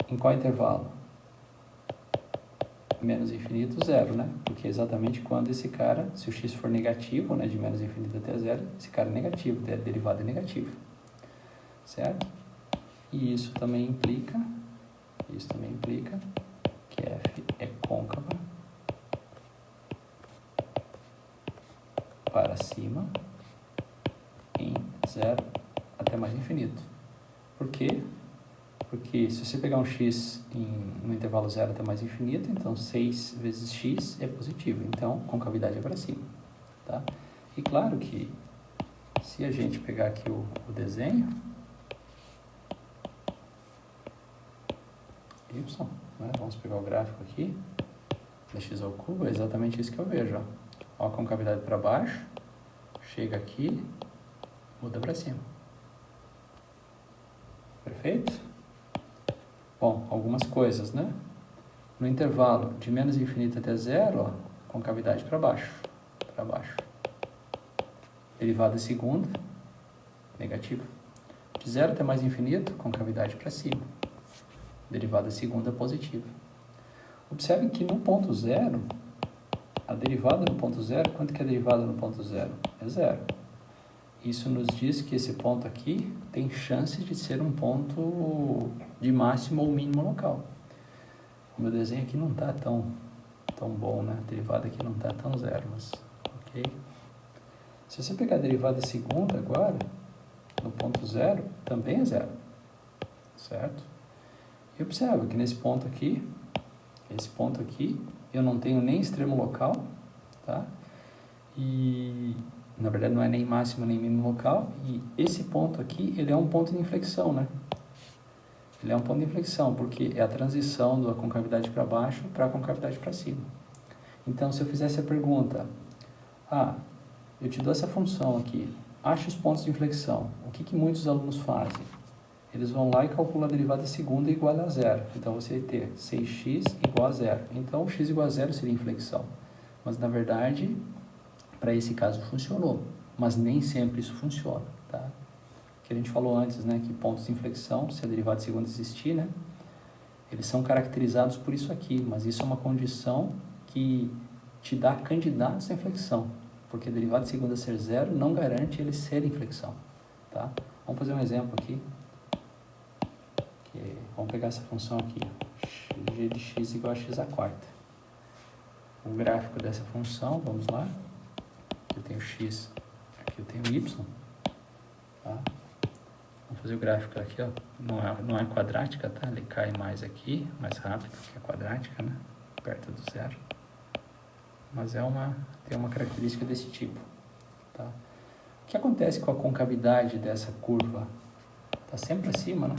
em qual intervalo? Menos infinito, zero, né? Porque é exatamente quando esse cara, se o x for negativo, né, de menos infinito até zero, esse cara é negativo, a derivada é negativa. Certo? E isso também implica que f é côncava para cima em zero até mais infinito. Por quê? Porque se você pegar um x no intervalo 0 até mais infinito, então 6 vezes x é positivo, então concavidade é para cima. Tá? E claro que se a gente pegar aqui o desenho, y, né? Vamos pegar o gráfico aqui, dx ao cubo, é exatamente isso que eu vejo, ó. Ó a concavidade para baixo, chega aqui, muda para cima. Perfeito? Bom, algumas coisas, né? No intervalo de menos infinito até zero, ó, concavidade para baixo, para baixo. Derivada segunda, negativa. De zero até mais infinito, concavidade para cima. Derivada segunda, positiva. Observem que no ponto zero, a derivada no ponto zero, quanto que é a derivada no ponto zero? É zero. Isso nos diz que esse ponto aqui tem chance de ser um ponto de máximo ou mínimo local. O meu desenho aqui não está tão bom, né? A derivada aqui não está tão zero, mas ok. Se você pegar a derivada segunda agora, no ponto zero, também é zero, certo? E observa que nesse ponto aqui, eu não tenho nem extremo local, tá? E, na verdade, não é nem máximo nem mínimo local. E esse ponto aqui, ele é um ponto de inflexão, né? Ele é um ponto de inflexão, porque é a transição da concavidade para baixo para a concavidade para cima. Então, se eu fizesse a pergunta, eu te dou essa função aqui, acha os pontos de inflexão. O que muitos alunos fazem? Eles vão lá e calculam a derivada segunda igual a zero. Então, você vai ter 6x igual a zero. Então, x igual a zero seria inflexão. Mas, na verdade, para esse caso funcionou. Mas nem sempre isso funciona, tá? Que a gente falou antes, né? Que pontos de inflexão, se a derivada segunda existir, né? Eles são caracterizados por isso aqui. Mas isso é uma condição que te dá candidatos à inflexão. Porque a derivada segunda ser zero não garante ele ser inflexão, tá? Vamos fazer um exemplo aqui. Vamos pegar essa função aqui, g de x igual a x à quarta. O gráfico dessa função, vamos lá. Aqui eu tenho x, aqui eu tenho y. Tá? Vamos fazer o gráfico aqui, ó. Não é quadrática, tá? Ele cai mais aqui, mais rápido que a quadrática, né? Perto do zero. Mas tem uma característica desse tipo, tá? O que acontece com a concavidade dessa curva? Está sempre acima, né?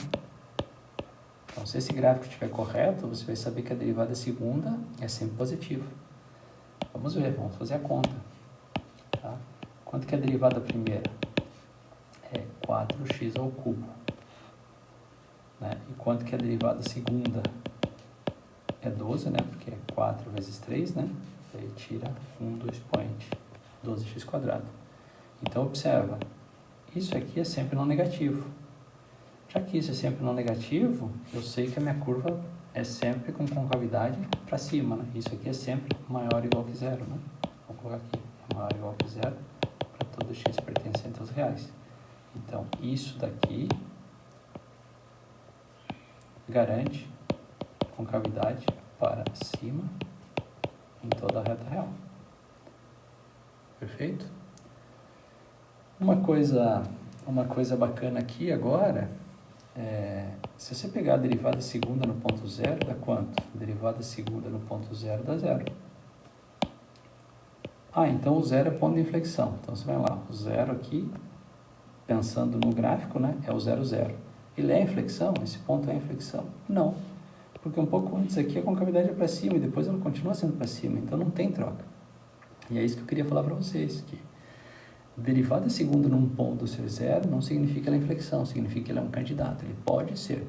Então, se esse gráfico estiver correto, você vai saber que a derivada segunda é sempre positiva. Vamos ver, vamos fazer a conta. Tá? Quanto que é a derivada primeira? É 4x ao cubo. Né? E quanto que é a derivada segunda? É 12, né? Porque é 4 vezes 3, né? Aí tira 2 expoente, 12x quadrado. Então, observa, isso aqui é sempre não negativo. Já que isso é sempre não negativo, eu sei que a minha curva é sempre com concavidade para cima, né? Isso aqui é sempre maior ou igual que zero, né? Vou colocar aqui, é maior ou igual que zero para todo x pertencente aos reais. Então, isso daqui garante concavidade para cima em toda a reta real. Perfeito? Uma coisa bacana aqui agora... se você pegar a derivada segunda no ponto zero, dá quanto? A derivada segunda no ponto zero dá zero. Então o zero é ponto de inflexão. Então você vai lá, o zero aqui, pensando no gráfico, né, é o 0, 0. Ele é inflexão? Esse ponto é inflexão? Não, porque um pouco antes aqui a concavidade é para cima e depois ela continua sendo para cima, então não tem troca. E é isso que eu queria falar para vocês, que derivada segunda num ponto ser zero não significa ela é inflexão, significa que ele é um candidato, ele pode ser.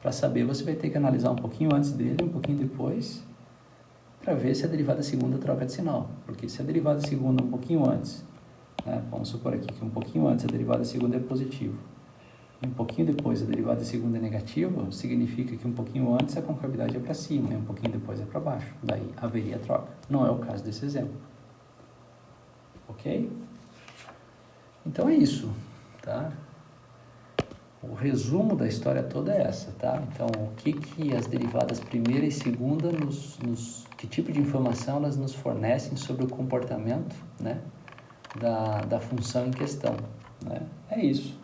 Para saber, você vai ter que analisar um pouquinho antes dele, um pouquinho depois, para ver se a derivada segunda troca de sinal. Porque se a derivada segunda um pouquinho antes, né, vamos supor aqui que um pouquinho antes a derivada segunda é positivo, e um pouquinho depois a derivada segunda é negativa, significa que um pouquinho antes a concavidade é para cima, e um pouquinho depois é para baixo. Daí haveria troca. Não é o caso desse exemplo. Ok? Então é isso, tá? O resumo da história toda é essa, tá? Então, o que as derivadas primeira e segunda que tipo de informação elas nos fornecem sobre o comportamento, né, da função em questão, né? É isso.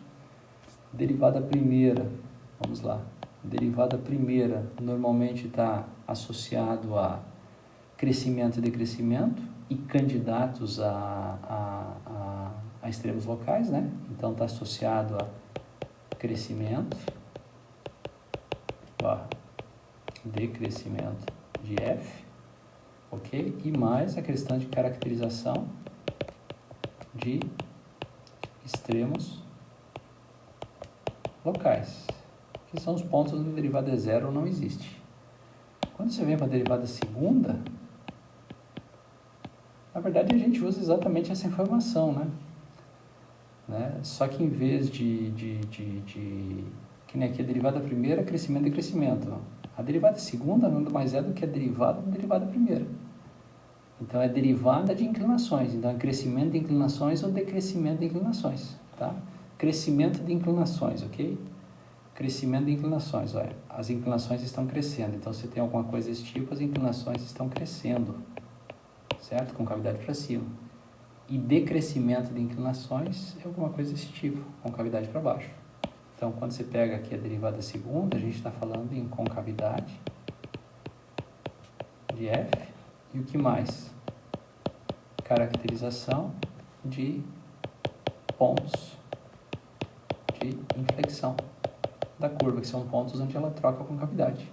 Derivada primeira, vamos lá. Derivada primeira normalmente está associado a crescimento e decrescimento e candidatos a extremos locais, né? Então, está associado a crescimento, decrescimento de f, ok? E mais a questão de caracterização de extremos locais, que são os pontos onde a derivada é zero ou não existe. Quando você vem para a derivada segunda, na verdade a gente usa exatamente essa informação, né? Só que em vez que nem aqui a derivada primeira, crescimento e decrescimento. A derivada segunda nada mais é do que a derivada da derivada primeira. Então é derivada de inclinações. Então é crescimento de inclinações ou decrescimento de inclinações, tá? Crescimento de inclinações, ok? Crescimento de inclinações, olha, as inclinações estão crescendo. Então se tem alguma coisa desse tipo, as inclinações estão crescendo, certo? Com cavidade para cima. E decrescimento de inclinações é alguma coisa desse tipo, com cavidade para baixo. Então, quando você pega aqui a derivada segunda, a gente está falando em concavidade de f. E o que mais? Caracterização de pontos de inflexão da curva, que são pontos onde ela troca a concavidade.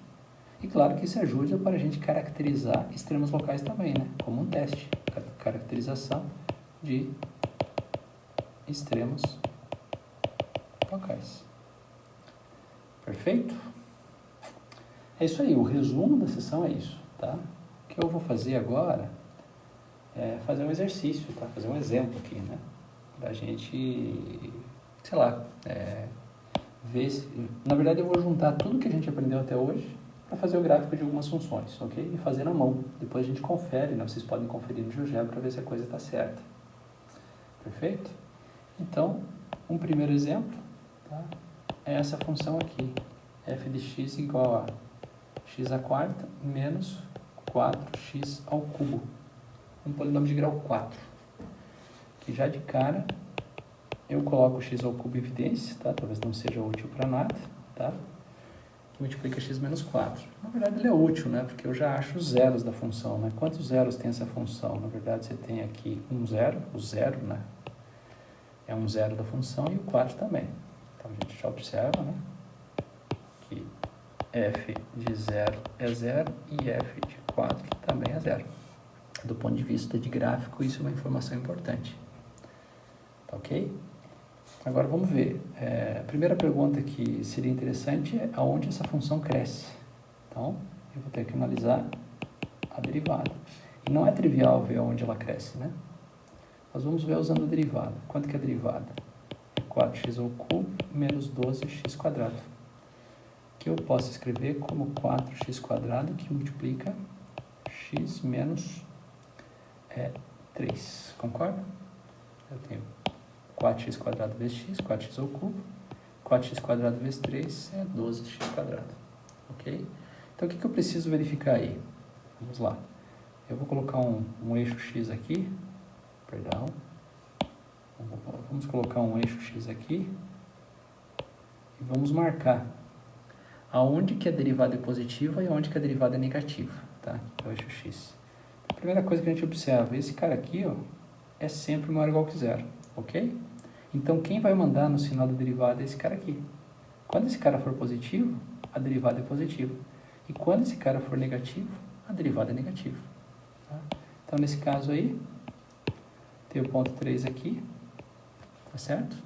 E claro que isso ajuda para a gente caracterizar extremos locais também, né? Como um teste. Caracterização de extremos locais. Perfeito? É isso aí, o resumo da sessão é isso, tá? O que eu vou fazer agora é fazer um exercício, tá? Fazer um exemplo aqui, né? Pra gente, sei lá, ver se... Na verdade, eu vou juntar tudo que a gente aprendeu até hoje para fazer o gráfico de algumas funções, ok? E fazer na mão. Depois a gente confere, né? Vocês podem conferir no GeoGebra para ver se a coisa está certa. Perfeito? Então, um primeiro exemplo, tá? É essa função aqui, f de x igual a x à quarta menos 4x ao cubo, um polinômio de grau 4, que já de cara eu coloco x ao cubo em evidência, tá? Talvez não seja útil para nada, tá? Que multiplica x menos 4. Na verdade ele é útil, né? Porque eu já acho os zeros da função, né? Quantos zeros tem essa função? Na verdade você tem aqui um zero, o zero, né? É um zero da função e o 4 também. Então a gente já observa, né? Que f de 0 é 0 e f de 4 também é 0. Do ponto de vista de gráfico, isso é uma informação importante. Tá ok? Agora vamos ver. A primeira pergunta que seria interessante é aonde essa função cresce. Então, eu vou ter que analisar a derivada. E não é trivial ver onde ela cresce, né? Nós vamos ver usando a derivada. Quanto que é a derivada? 4x ao cubo menos 12x quadrado. Que eu posso escrever como 4x quadrado que multiplica x menos 3. Concorda? Eu tenho 4x quadrado vezes x, 4x ao cubo. 4x quadrado vezes 3 é 12x quadrado. Ok? Então, o que eu preciso verificar aí? Vamos lá. Eu vou colocar um eixo x aqui. Perdão. Vamos colocar um eixo x aqui. E vamos marcar aonde que a derivada é positiva e aonde que a derivada é negativa, tá? É o eixo x. A primeira coisa que a gente observa, esse cara aqui, ó, é sempre maior ou igual que zero, ok? Então, quem vai mandar no sinal da derivada é esse cara aqui. Quando esse cara for positivo, a derivada é positiva. E quando esse cara for negativo, a derivada é negativa. Tá? Então, nesse caso aí, tem o ponto 3 aqui, tá certo?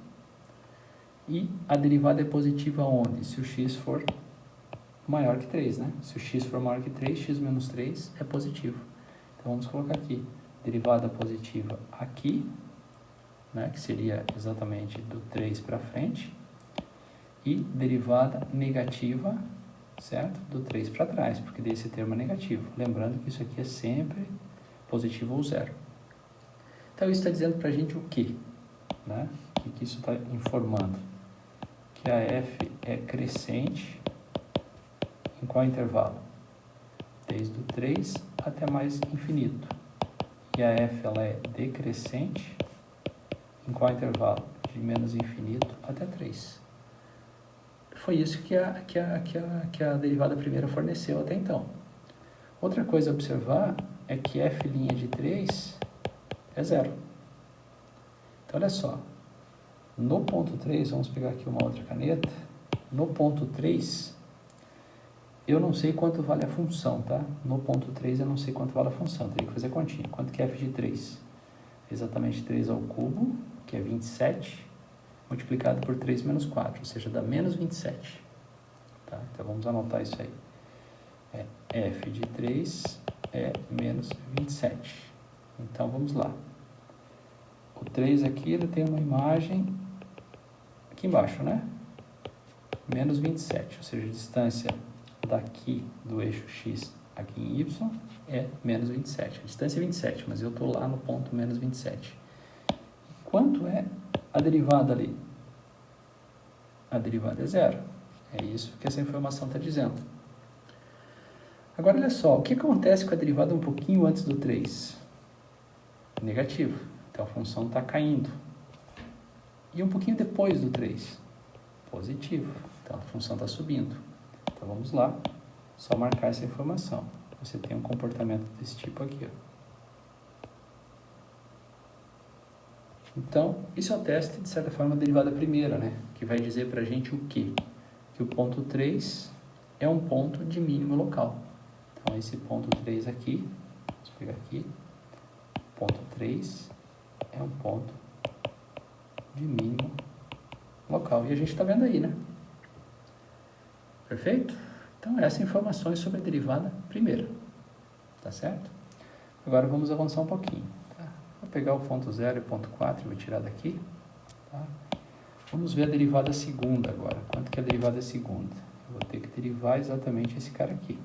E a derivada é positiva onde? Se o x for maior que 3, né? Se o x for maior que 3, x menos 3 é positivo. Então, vamos colocar aqui, derivada positiva aqui, né? Que seria exatamente do 3 para frente, e derivada negativa, certo? Do 3 para trás, porque desse termo é negativo. Lembrando que isso aqui é sempre positivo ou zero. Então, isso está dizendo para a gente o quê? Né? O que isso está informando? Que a f é crescente em qual intervalo? Desde o 3 até mais infinito. E a f ela é decrescente em qual intervalo? De menos infinito até 3. Foi isso que a derivada primeira forneceu até então. Outra coisa a observar é que f' de 3 é zero. Então, olha só. No ponto 3, vamos pegar aqui uma outra caneta. No ponto 3, eu não sei quanto vale a função, tá? No ponto 3 eu não sei quanto vale a função, teria que fazer continha. Quanto que é f de 3? Exatamente 3 ao cubo, que é 27, multiplicado por 3 menos 4, ou seja, dá menos 27. Tá? Então vamos anotar isso aí. F de 3 é menos 27. Então vamos lá. O 3 aqui, ele tem uma imagem aqui embaixo, né? Menos 27, ou seja, a distância daqui do eixo x aqui em y é menos 27. A distância é 27, mas eu estou lá no ponto menos 27. Quanto é a derivada ali? A derivada é zero. É isso que essa informação está dizendo. Agora, olha só, o que acontece com a derivada um pouquinho antes do 3? Negativo. Então, a função está caindo. E um pouquinho depois do 3? Positivo. Então, a função está subindo. Então, vamos lá. Só marcar essa informação. Você tem um comportamento desse tipo aqui, ó. Então, isso é o teste, de certa forma, da derivada primeira, né? Que vai dizer para a gente o quê? Que o ponto 3 é um ponto de mínimo local. Então, esse ponto 3 aqui, vamos pegar aqui, ponto 3 é um ponto de mínimo local. E a gente está vendo aí, né? Perfeito? Então, essas informações sobre a derivada primeira. Tá certo? Agora, vamos avançar um pouquinho. Tá? Vou pegar o ponto 0 e o ponto 4 e vou tirar daqui. Tá? Vamos ver a derivada segunda agora. Quanto que é a derivada segunda? Eu vou ter que derivar exatamente esse cara aqui.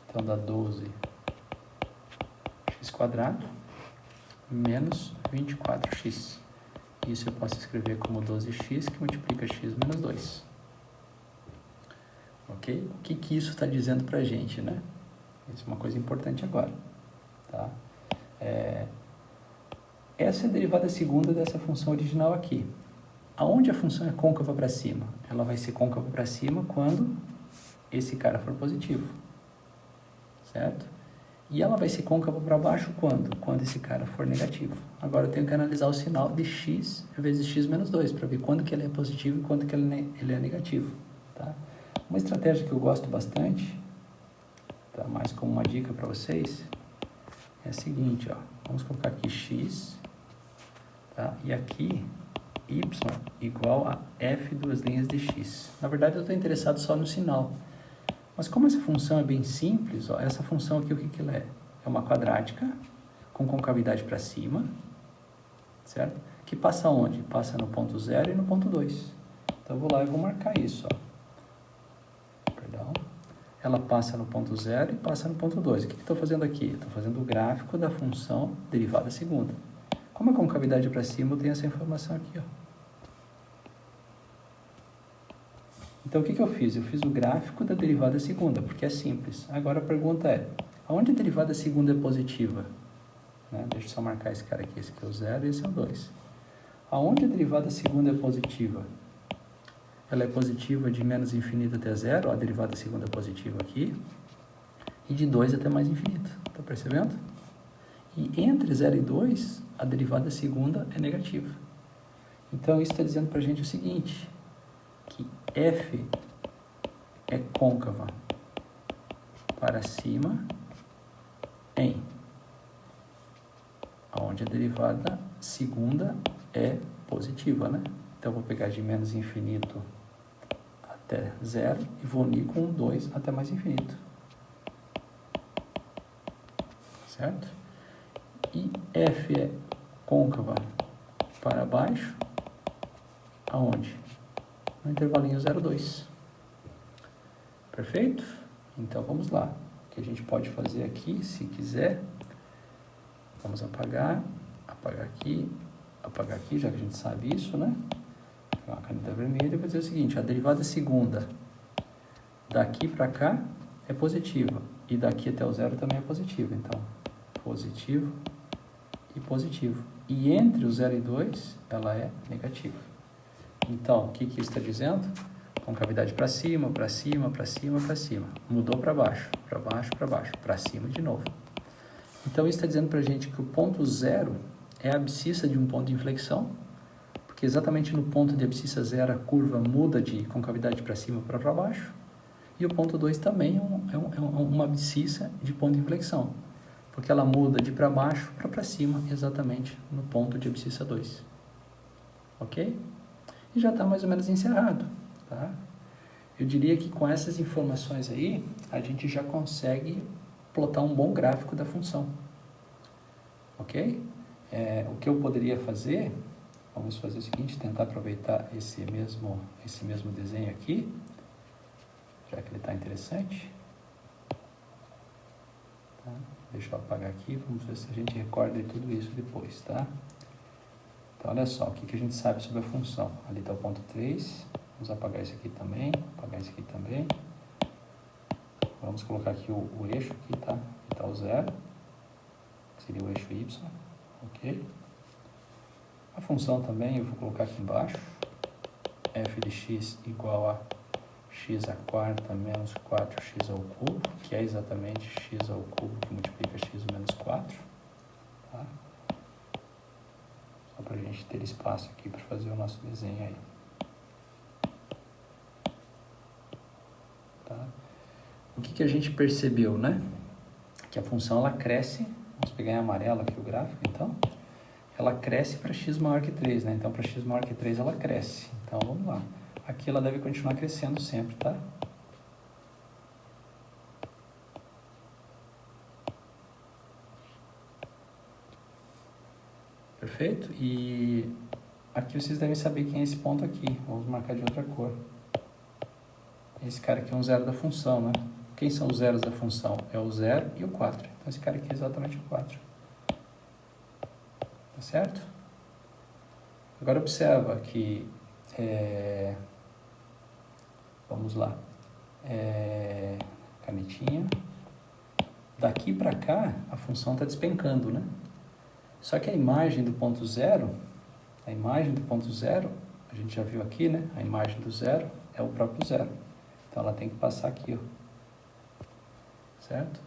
Então, dá 12x² menos 24x. Isso eu posso escrever como 12x, que multiplica x menos 2. Ok? O que isso está dizendo para a gente, né? Isso é uma coisa importante agora. Tá? Essa é a derivada segunda dessa função original aqui. Aonde a função é côncava para cima? Ela vai ser côncava para cima quando esse cara for positivo. Certo? E ela vai ser côncava para baixo quando? Quando esse cara for negativo. Agora eu tenho que analisar o sinal de x vezes x menos 2, para ver quando que ele é positivo e quando que ele é negativo. Tá? Uma estratégia que eu gosto bastante, tá? Mais como uma dica para vocês, é a seguinte, ó. Vamos colocar aqui x, tá? E aqui y igual a f duas linhas de x. Na verdade eu estou interessado só no sinal. Mas como essa função é bem simples, ó, essa função aqui, o que ela é? É uma quadrática com concavidade para cima, certo? Que passa onde? Passa no ponto 0 e no ponto 2. Então, eu vou lá e vou marcar isso, ó. Perdão. Ela passa no ponto 0 e passa no ponto 2. O que eu estou fazendo aqui? Estou fazendo o gráfico da função derivada segunda. Como a concavidade é para cima, eu tenho essa informação aqui, ó. Então, o que eu fiz? Eu fiz o gráfico da derivada segunda, porque é simples. Agora a pergunta é, aonde a derivada segunda é positiva? Né? Deixa eu só marcar esse cara aqui. Esse aqui é o 0 e esse é o 2. Aonde a derivada segunda é positiva? Ela é positiva de menos infinito até 0, a derivada segunda é positiva aqui, e de 2 até mais infinito. Está percebendo? E entre 0 e 2, a derivada segunda é negativa. Então, isso está dizendo para a gente o seguinte, que f é côncava para cima em onde a derivada segunda é positiva, né? Então, eu vou pegar de menos infinito até 0 e vou unir com 2 até mais infinito. Certo? E f é côncava para baixo, aonde? No intervalinho 0,2. Perfeito? Então, vamos lá. O que a gente pode fazer aqui, se quiser, vamos apagar aqui, já que a gente sabe isso, né? Pegar uma caneta vermelha e fazer o seguinte, a derivada segunda daqui para cá é positiva, e daqui até o 0 também é positiva. Então, positivo e positivo. E entre o 0 e 2, ela é negativa. Então, o que isso está dizendo? Concavidade para cima, para cima, para cima, para cima. Mudou para baixo, para baixo, para baixo, para cima de novo. Então, isso está dizendo para a gente que o ponto 0 é a abscissa de um ponto de inflexão, porque exatamente no ponto de abscissa 0 a curva muda de concavidade para cima para baixo, E o ponto 2 também é uma abscissa de ponto de inflexão, porque ela muda de para baixo para cima, exatamente no ponto de abscissa 2. Ok? E já está mais ou menos encerrado. Tá? Eu diria que com essas informações aí, a gente já consegue plotar um bom gráfico da função. Ok? O que eu poderia fazer, vamos fazer o seguinte, tentar aproveitar esse mesmo desenho aqui, já que ele está interessante. Tá? Deixa eu apagar aqui, vamos ver se a gente recorda de tudo isso depois, tá? Então, olha só, o que a gente sabe sobre a função. Ali está o ponto 3, vamos apagar isso aqui também, apagar isso aqui também. Vamos colocar aqui o eixo, aqui tá? Está o 0, que seria o eixo y, ok? A função também eu vou colocar aqui embaixo, f de x igual a x à quarta menos 4x ao cubo, que é exatamente x ao cubo que multiplica x menos 4. Tá? Só para a gente ter espaço aqui para fazer o nosso desenho aí. Tá? O que a gente percebeu, né? Que a função ela cresce, vamos pegar em amarelo aqui o gráfico, então, ela cresce para x maior que 3, né? Então, para x maior que 3 ela cresce. Então, vamos lá. Aqui ela deve continuar crescendo sempre, tá? Perfeito? E aqui vocês devem saber quem é esse ponto aqui. Vamos marcar de outra cor. Esse cara aqui é um zero da função, né? Quem são os zeros da função? É o 0 e o 4. Então, esse cara aqui é exatamente o 4. Tá certo? Agora, observa que... vamos lá. Canetinha. Daqui para cá, a função está despencando, né? Só que a imagem do ponto 0, a gente já viu aqui, né? A imagem do 0 é o próprio 0. Então, ela tem que passar aqui, ó. Certo?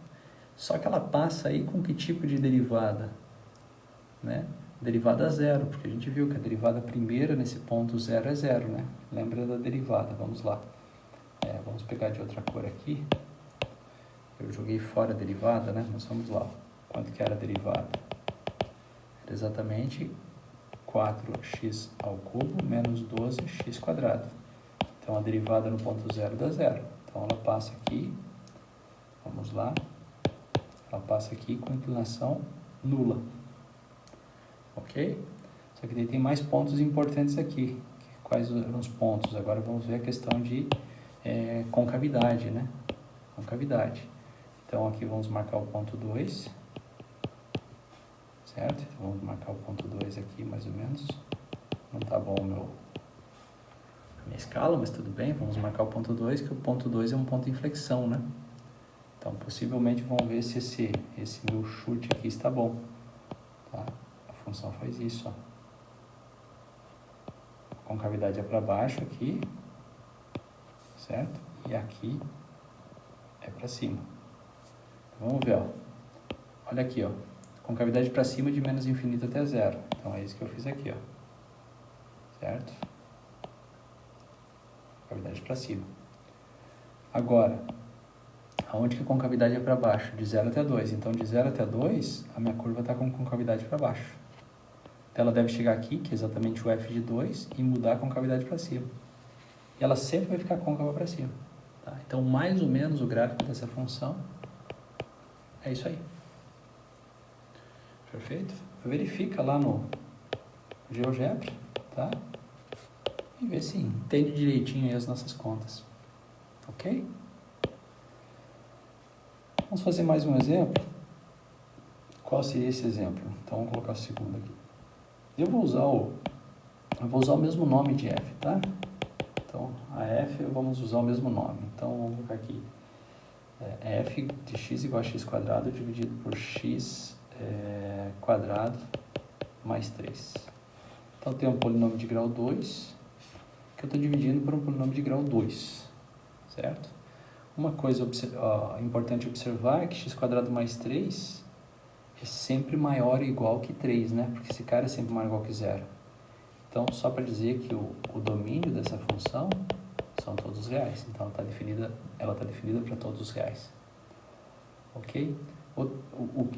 Só que ela passa aí com que tipo de derivada? Né? Derivada zero, porque a gente viu que a derivada primeira nesse ponto 0 é 0, né? Lembra da derivada, vamos lá. Vamos pegar de outra cor aqui. Eu joguei fora a derivada, né? Mas vamos lá. Quanto que era a derivada? Era exatamente 4x ao cubo menos 12x quadrado. Então, a derivada no ponto 0 dá 0. Então, ela passa aqui, vamos lá, ela passa aqui com inclinação nula. Ok? Só que daí tem mais pontos importantes aqui. Quais eram os pontos? Agora vamos ver a questão de concavidade, né? Concavidade. Então, aqui vamos marcar o ponto 2. Certo? Então, vamos marcar o ponto 2 aqui, mais ou menos. Não tá bom a minha escala, mas tudo bem. Vamos marcar o ponto 2, que o ponto 2 é um ponto de inflexão, né? Então, possivelmente, vamos ver se esse meu chute aqui está bom. Tá? A função faz isso, ó. A concavidade é para baixo aqui, certo? E aqui é para cima. Então, vamos ver, ó. Olha aqui, ó. Concavidade para cima de menos infinito até 0. Então, é isso que eu fiz aqui, ó. Certo? Concavidade para cima. Agora, aonde que a concavidade é para baixo? De 0 até 2. Então, de 0 até 2, a minha curva está com concavidade para baixo. Então, ela deve chegar aqui, que é exatamente o f de 2, e mudar a concavidade para cima. E ela sempre vai ficar côncava para cima. Tá? Então, mais ou menos, o gráfico dessa função é isso aí. Perfeito? Verifica lá no GeoGebra, tá? E vê se entende direitinho aí as nossas contas. Ok? Vamos fazer mais um exemplo. Qual seria esse exemplo? Então, vamos colocar o segundo aqui. Eu vou usar o mesmo nome de f, tá? Então, a f vamos usar o mesmo nome. Então, vamos colocar aqui f de x igual a x quadrado dividido por x quadrado mais 3. Então, tem um polinômio de grau 2 que eu estou dividindo por um polinômio de grau 2, certo? Uma coisa importante observar é que x quadrado mais 3 é sempre maior ou igual que 3, né? Porque esse cara é sempre maior ou igual que 0. Então, só para dizer que o domínio dessa função são todos reais. Então, ela está definida para todos os reais. Ok?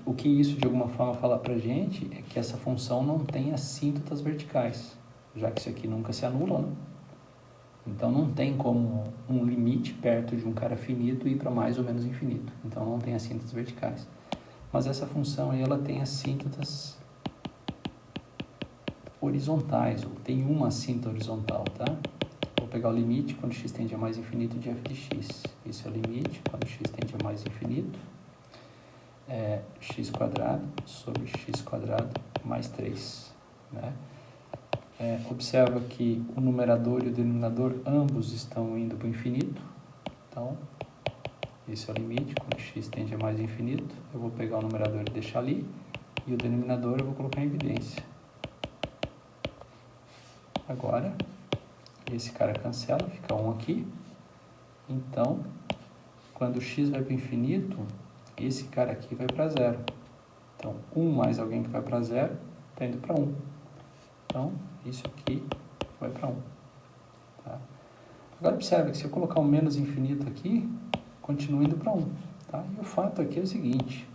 O que isso, de alguma forma, fala para a gente é que essa função não tem assíntotas verticais, já que isso aqui nunca se anula, né? Então, não tem como um limite perto de um cara finito ir para mais ou menos infinito. Então, não tem assíntotas verticais. Mas essa função aí, ela tem assíntotas horizontais, ou tem uma assíntota horizontal, tá? Vou pegar o limite quando x tende a mais infinito de f de x. Isso é o limite quando x tende a mais infinito. X quadrado sobre x quadrado mais 3, né? Observa que o numerador e o denominador ambos estão indo para o infinito. Então, esse é o limite. Quando x tende a mais infinito, eu vou pegar o numerador e deixar ali. E o denominador eu vou colocar em evidência. Agora, esse cara cancela, fica 1 aqui. Então, quando x vai para o infinito, esse cara aqui vai para 0. Então, 1 mais alguém que vai para 0, está indo para 1. Então, isso aqui vai para 1. Tá? Agora, observe que se eu colocar um menos infinito aqui, continua indo para 1. Tá? E o fato aqui é o seguinte,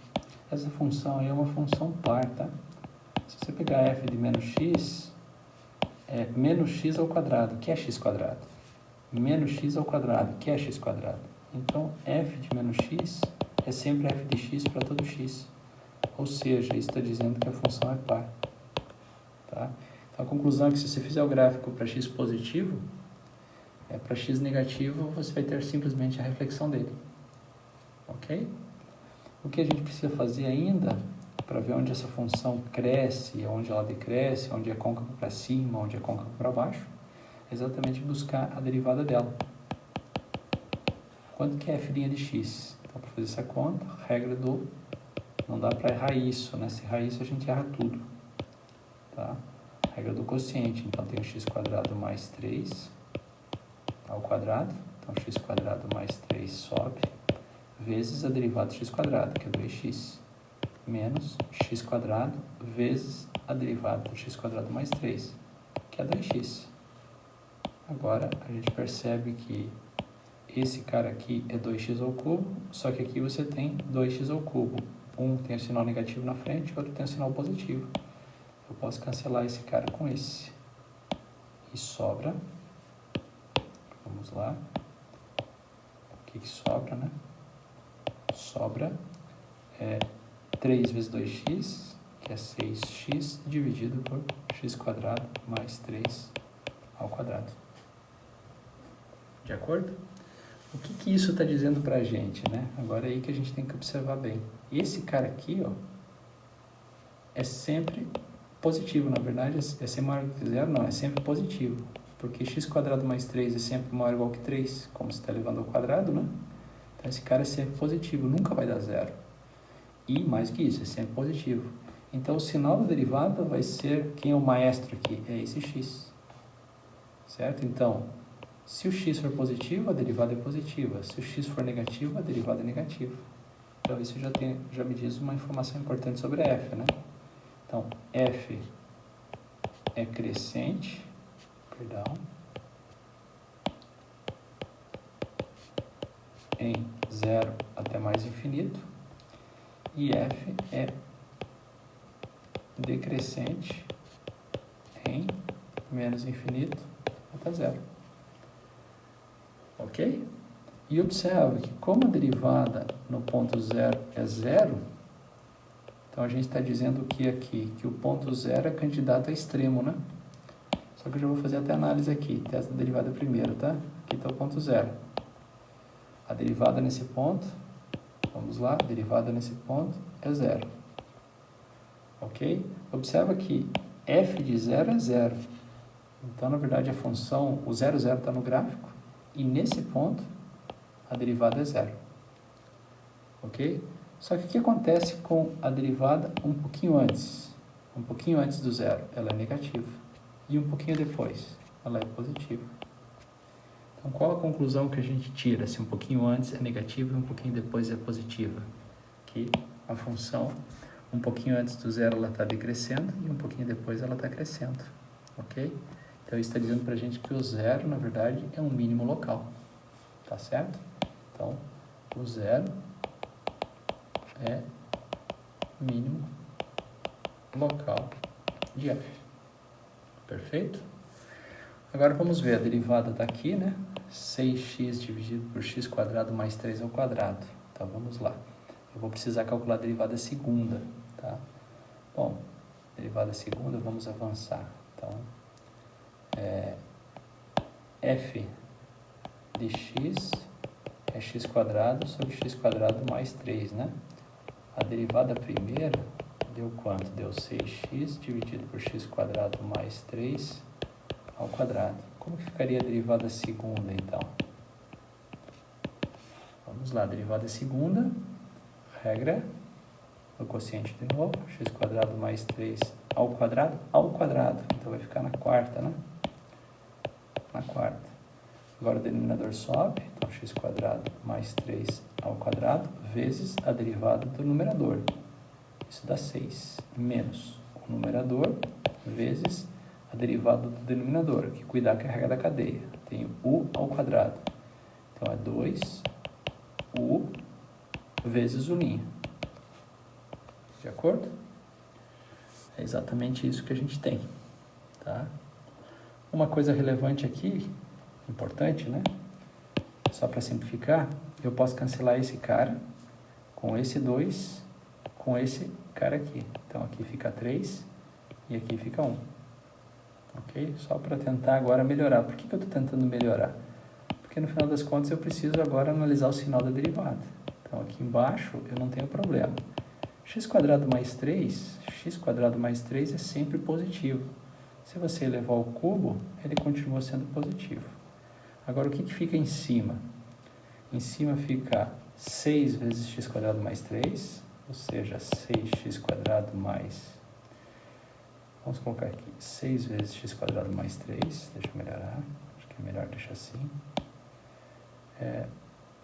essa função aí é uma função par, tá? Se você pegar f de menos x, menos x ao quadrado, que é x quadrado. Menos x ao quadrado, que é x quadrado. Então, f de menos x é sempre f de x para todo x. Ou seja, isso está dizendo que a função é par. Tá? Então, a conclusão é que se você fizer o gráfico para x positivo, para x negativo, você vai ter simplesmente a reflexão dele. Ok? O que a gente precisa fazer ainda, para ver onde essa função cresce, onde ela decresce, onde é côncavo para cima, onde é côncavo para baixo, é exatamente buscar a derivada dela. Quanto que é f' de x? Então, para fazer essa conta, regra do... Não dá para errar isso, né? Se errar isso, a gente erra tudo. Tá? Regra do quociente. Então, tem o x quadrado mais 3 ao quadrado. Então, x quadrado mais 3 sobe, vezes a derivada de x quadrado, que é 2x, menos x quadrado vezes a derivada de x quadrado mais 3, que é 2x. Agora, a gente percebe que esse cara aqui é 2x ao cubo, só que aqui você tem 2x ao cubo. Um tem o sinal negativo na frente, o outro tem o sinal positivo. Eu posso cancelar esse cara com esse. E sobra... Vamos lá. O que sobra, né? Sobra 3 vezes 2x, que é 6x, dividido por x quadrado mais 3 ao quadrado. De acordo? O que isso está dizendo para a gente, né? Agora é aí que a gente tem que observar bem. Esse cara aqui, ó, é sempre positivo, na verdade, é sempre maior que zero, não, é sempre positivo. Porque x quadrado mais 3 é sempre maior ou igual que 3, como você está levando ao quadrado, né? Então, esse cara é sempre positivo, nunca vai dar zero. E, mais que isso, é sempre positivo. Então, o sinal da derivada vai ser, quem é o maestro aqui? É esse x. Certo? Então, se o x for positivo, a derivada é positiva. Se o x for negativo, a derivada é negativa. Então, isso já me diz uma informação importante sobre a f, né? Então, f é crescente, em 0 até mais infinito, e f é decrescente em menos infinito até 0. Ok? E observe que como a derivada no ponto 0 é 0, então a gente está dizendo que aqui, que o ponto 0 é candidato a extremo, né? Só que eu já vou fazer até análise aqui, teste da derivada primeiro, tá? Aqui está o ponto 0. A derivada nesse ponto, vamos lá, a derivada nesse ponto é 0. Ok? Observa que f de 0 é 0. Então, na verdade, a função, o 0, 0 está no gráfico, e nesse ponto, a derivada é 0. Ok? Só que o que acontece com a derivada um pouquinho antes? Um pouquinho antes do 0, ela é negativa. E um pouquinho depois, ela é positiva. Então, qual a conclusão que a gente tira? Se um pouquinho antes é negativa e um pouquinho depois é positiva? Que a função, um pouquinho antes do 0, ela está decrescendo e um pouquinho depois ela está crescendo. Ok? Então, isso está dizendo para a gente que o zero, na verdade, é um mínimo local. Tá certo? Então, o zero é mínimo local de f. Perfeito? Agora vamos ver a derivada daqui, né? 6x dividido por x quadrado mais 3 ao quadrado. Então, vamos lá. Eu vou precisar calcular a derivada segunda, tá? Bom, derivada segunda, vamos avançar. Então, f de x é x quadrado sobre x quadrado mais 3, né? A derivada primeira deu quanto? Deu 6x dividido por x quadrado mais 3 ao quadrado. Como que ficaria a derivada segunda, então? Vamos lá, derivada segunda, regra do quociente de novo, x quadrado mais 3 ao quadrado, então vai ficar na quarta, né? Na quarta. Agora o denominador sobe, então x quadrado mais 3 ao quadrado vezes a derivada do numerador. Isso dá 6, menos o numerador vezes a derivada do denominador, que cuidar que é a regra da cadeia. Tenho u ao quadrado. Então é 2u vezes u'. De acordo? É exatamente isso que a gente tem. Tá? Uma coisa relevante aqui, importante, né? Só para simplificar, eu posso cancelar esse cara com esse 2, com esse cara aqui. Então, aqui fica 3 e aqui fica 1. Ok? Só para tentar agora melhorar. Por que eu estou tentando melhorar? Porque no final das contas eu preciso agora analisar o sinal da derivada. Então, aqui embaixo eu não tenho problema. X quadrado mais 3 é sempre positivo. Se você elevar ao cubo, ele continua sendo positivo. Agora, o que fica em cima? Em cima fica 6 vezes x quadrado mais 3, ou seja, 6x quadrado mais... Vamos colocar aqui 6 vezes x quadrado mais 3, deixa eu melhorar, acho que é melhor deixar assim.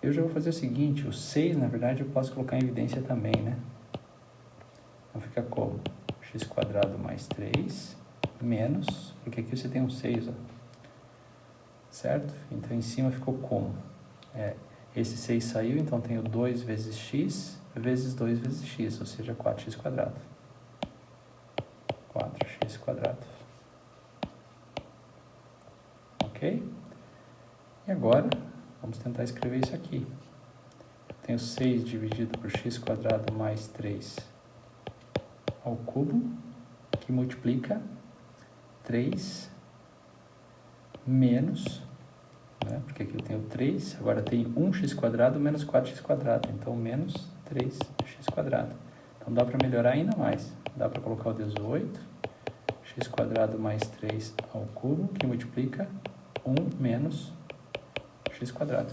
Eu já vou fazer o seguinte, o 6, na verdade, eu posso colocar em evidência também, né? Então fica como? X quadrado mais 3 menos, porque aqui você tem um 6, ó. Certo? Então, em cima ficou como? Esse 6 saiu, então tenho 2 vezes x vezes 2 vezes x, ou seja, 4x quadrado. 4x quadrado. Ok? E agora, vamos tentar escrever isso aqui. Tenho 6 dividido por x quadrado mais 3 ao cubo, que multiplica 3 menos, né, porque aqui eu tenho 3, agora tem 1x quadrado menos 4x quadrado, então menos 3x quadrado. Então dá para melhorar ainda mais, dá para colocar o 18, x quadrado mais 3 ao cubo, que multiplica 1 menos x quadrado.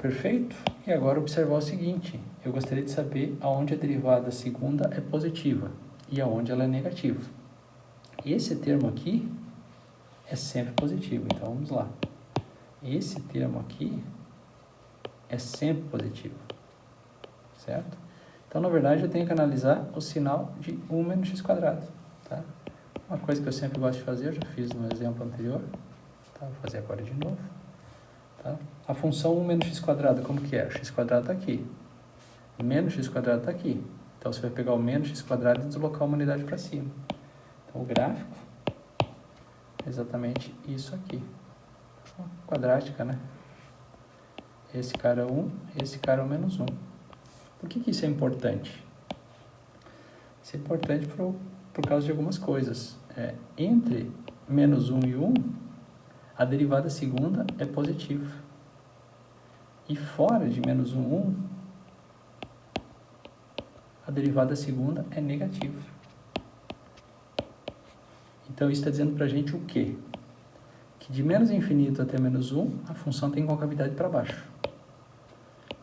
Perfeito? E agora observar o seguinte, eu gostaria de saber aonde a derivada segunda é positiva e aonde ela é negativa. Esse termo aqui é sempre positivo, então vamos lá. Esse termo aqui é sempre positivo, certo? Então, na verdade, eu tenho que analisar o sinal de 1 menos x quadrado, tá? Uma coisa que eu sempre gosto de fazer, eu já fiz no exemplo anterior, tá? Vou fazer agora de novo, tá? A função 1 menos x quadrado, como que é? O x quadrado está aqui, menos x quadrado está aqui. Então, você vai pegar o menos x quadrado e deslocar uma unidade para cima. Então, o gráfico é exatamente isso aqui. Quadrática, né? Esse cara é 1, esse cara é o menos 1. Por que isso é importante? Isso é importante por causa de algumas coisas. Entre menos 1 e 1, a derivada segunda é positiva. E fora de menos 1, 1, a derivada segunda é negativa. Então, isso está dizendo para a gente o quê? Que de menos infinito até menos 1, a função tem concavidade para baixo.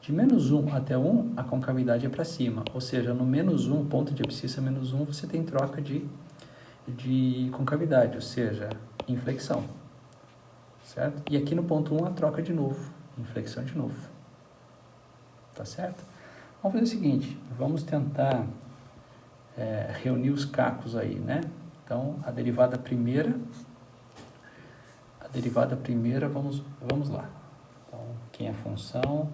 De menos 1 até 1, a concavidade é para cima. Ou seja, no menos 1, ponto de abscissa menos 1, você tem troca de concavidade, ou seja, inflexão. Certo? E aqui no ponto 1, a troca de novo, inflexão de novo. Tá certo? Vamos fazer o seguinte, vamos tentar reunir os cacos aí, né? Então, a derivada primeira, vamos lá. Então, aqui é a função,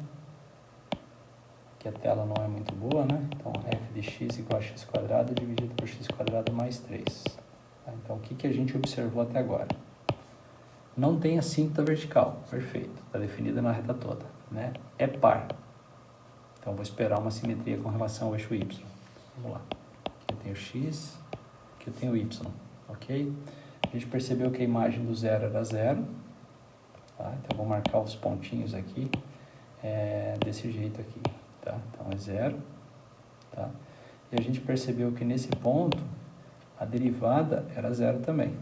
que a tela não é muito boa, né? Então, f de x igual a x quadrado dividido por x quadrado mais 3. Tá? Então, o que a gente observou até agora? Não tem assíntota vertical, perfeito, está definida na reta toda, né? É par. Então, vou esperar uma simetria com relação ao eixo y. Vamos lá. Aqui eu tenho x, aqui eu tenho y, ok? A gente percebeu que a imagem do zero era zero, tá? Então, vou marcar os pontinhos aqui, desse jeito aqui, tá? Então, é zero, tá? E a gente percebeu que nesse ponto, a derivada era zero também,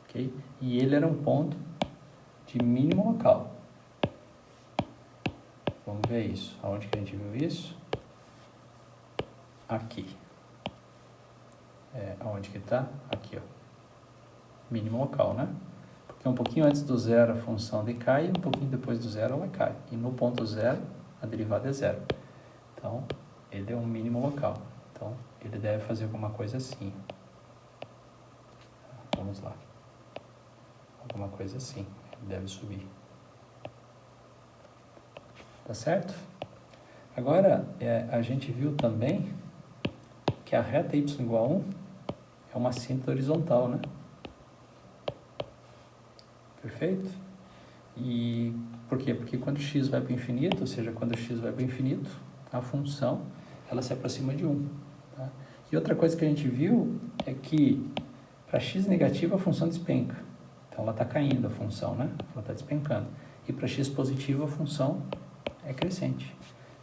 ok? E ele era um ponto de mínimo local. Vamos ver isso. Aonde que a gente viu isso? Aqui. Aonde que está? Aqui, ó. Mínimo local, né? Porque um pouquinho antes do zero a função decai e um pouquinho depois do zero ela cai. E no ponto zero a derivada é zero. Então, ele é um mínimo local. Então, ele deve fazer alguma coisa assim. Vamos lá. Alguma coisa assim. Ele deve subir. Tá certo? Agora, a gente viu também que a reta y igual a 1 é uma assíntota horizontal, né? Perfeito? E por quê? Porque quando x vai para o infinito, ou seja, quando x vai para o infinito, a função, ela se aproxima de 1. Tá? E outra coisa que a gente viu é que para x negativo a função despenca. Então, ela está caindo a função, né? Ela está despencando. E para x positivo a função é crescente.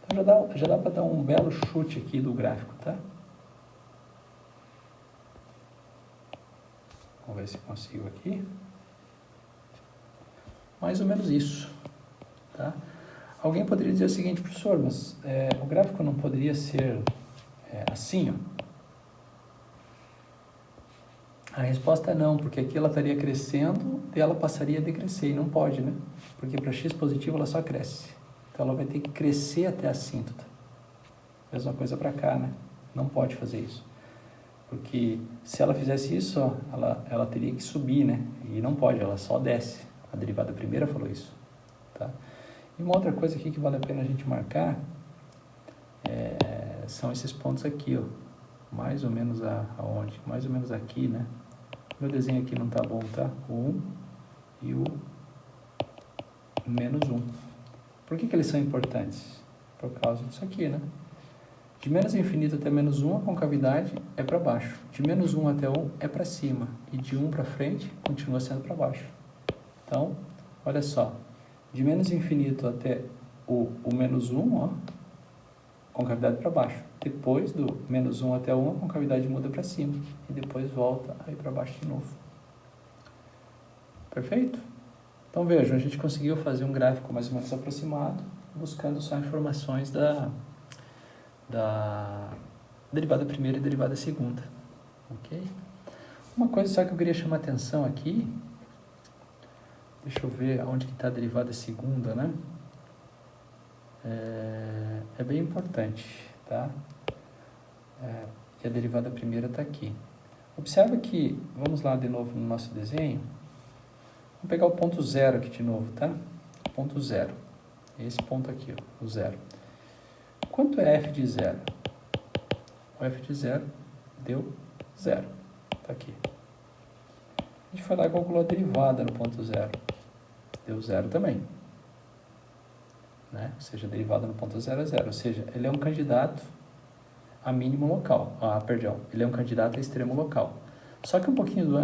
Então, já dá para dar um belo chute aqui do gráfico, tá? Vamos ver se consigo aqui. Mais ou menos isso, tá? Alguém poderia dizer o seguinte, professor, mas o gráfico não poderia ser assim, ó? A resposta é não, porque aqui ela estaria crescendo e ela passaria a decrescer, e não pode, né? Porque para x positivo ela só cresce. Então ela vai ter que crescer até a assíntota. Mesma coisa para cá, né? Não pode fazer isso. Porque se ela fizesse isso, ó, ela teria que subir, né? E não pode, ela só desce. A derivada primeira falou isso, tá? E uma outra coisa aqui que vale a pena a gente marcar são esses pontos aqui, ó. Mais ou menos aonde? Mais ou menos aqui, né? Meu desenho aqui não tá bom, tá? O 1 e o menos 1. Por que eles são importantes? Por causa disso aqui, né? De menos infinito até menos 1, a concavidade é para baixo. De menos 1 até 1 é para cima. E de 1 para frente, continua sendo para baixo. Então, olha só. De menos infinito até o menos 1, ó, concavidade para baixo. Depois do menos 1 até 1, a concavidade muda para cima. E depois volta aí para baixo de novo. Perfeito? Então, vejam, a gente conseguiu fazer um gráfico mais ou menos aproximado, buscando só informações da derivada primeira e derivada segunda. Ok? Uma coisa só que eu queria chamar a atenção aqui, deixa eu ver onde que está a derivada segunda, né? É bem importante, tá? E a derivada primeira está aqui. Observa que, vamos lá de novo no nosso desenho, vamos pegar o ponto zero aqui de novo, tá? Ponto zero. Esse ponto aqui, ó, o zero. Quanto é f de zero? O f de zero deu zero. Está aqui. A gente foi lá e calculou a derivada no ponto zero. Deu zero também. Né? Ou seja, a derivada no ponto zero é zero. Ou seja, ele é um candidato a mínimo local. Ele é um candidato a extremo local. Só que um pouquinho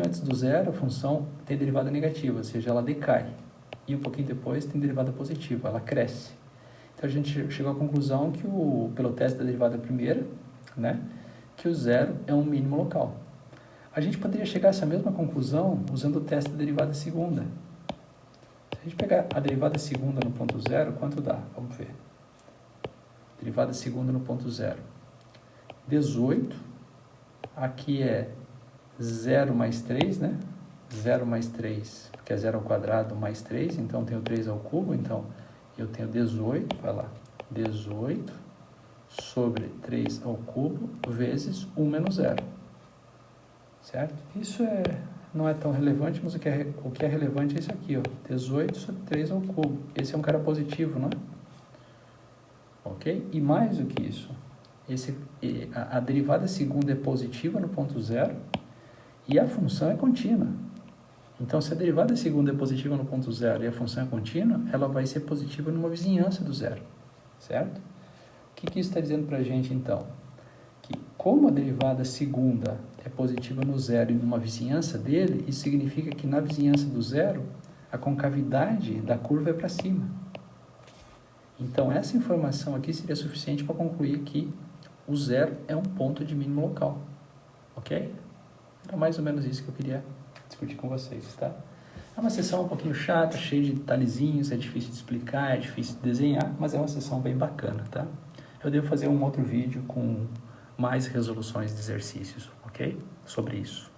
antes do zero, a função tem derivada negativa, ou seja, ela decai. E um pouquinho depois tem derivada positiva, ela cresce. Então a gente chegou à conclusão que pelo teste da derivada primeira, né, que o zero é um mínimo local. A gente poderia chegar a essa mesma conclusão usando o teste da derivada segunda. Se a gente pegar a derivada segunda no ponto zero, quanto dá? Vamos ver. Derivada segunda no ponto zero. 18. Aqui é 0 mais 3, né? 0 mais 3, porque é 0 ao quadrado mais 3, então eu tenho 3 ao cubo, então eu tenho 18, vai lá, 18 sobre 3 ao cubo vezes 1 menos 0. certo? Isso não é tão relevante, mas o que é relevante é isso aqui, ó, 18 sobre 3 ao cubo. Esse é um cara positivo, não é? Ok? E mais do que isso, a derivada segunda é positiva no ponto zero e a função é contínua. Então, se a derivada segunda é positiva no ponto zero e a função é contínua, ela vai ser positiva numa vizinhança do zero, certo? O que isso está dizendo para a gente, então? Que como a derivada segunda é positiva no zero e numa vizinhança dele, isso significa que na vizinhança do zero, a concavidade da curva é para cima. Então, essa informação aqui seria suficiente para concluir que o zero é um ponto de mínimo local, ok? Era mais ou menos isso que eu queria discutir com vocês, tá? É uma sessão um pouquinho chata, cheia de detalhezinhos, é difícil de explicar, é difícil de desenhar, mas é uma sessão bem bacana, tá? Eu devo fazer um outro vídeo com mais resoluções de exercícios, ok? Sobre isso.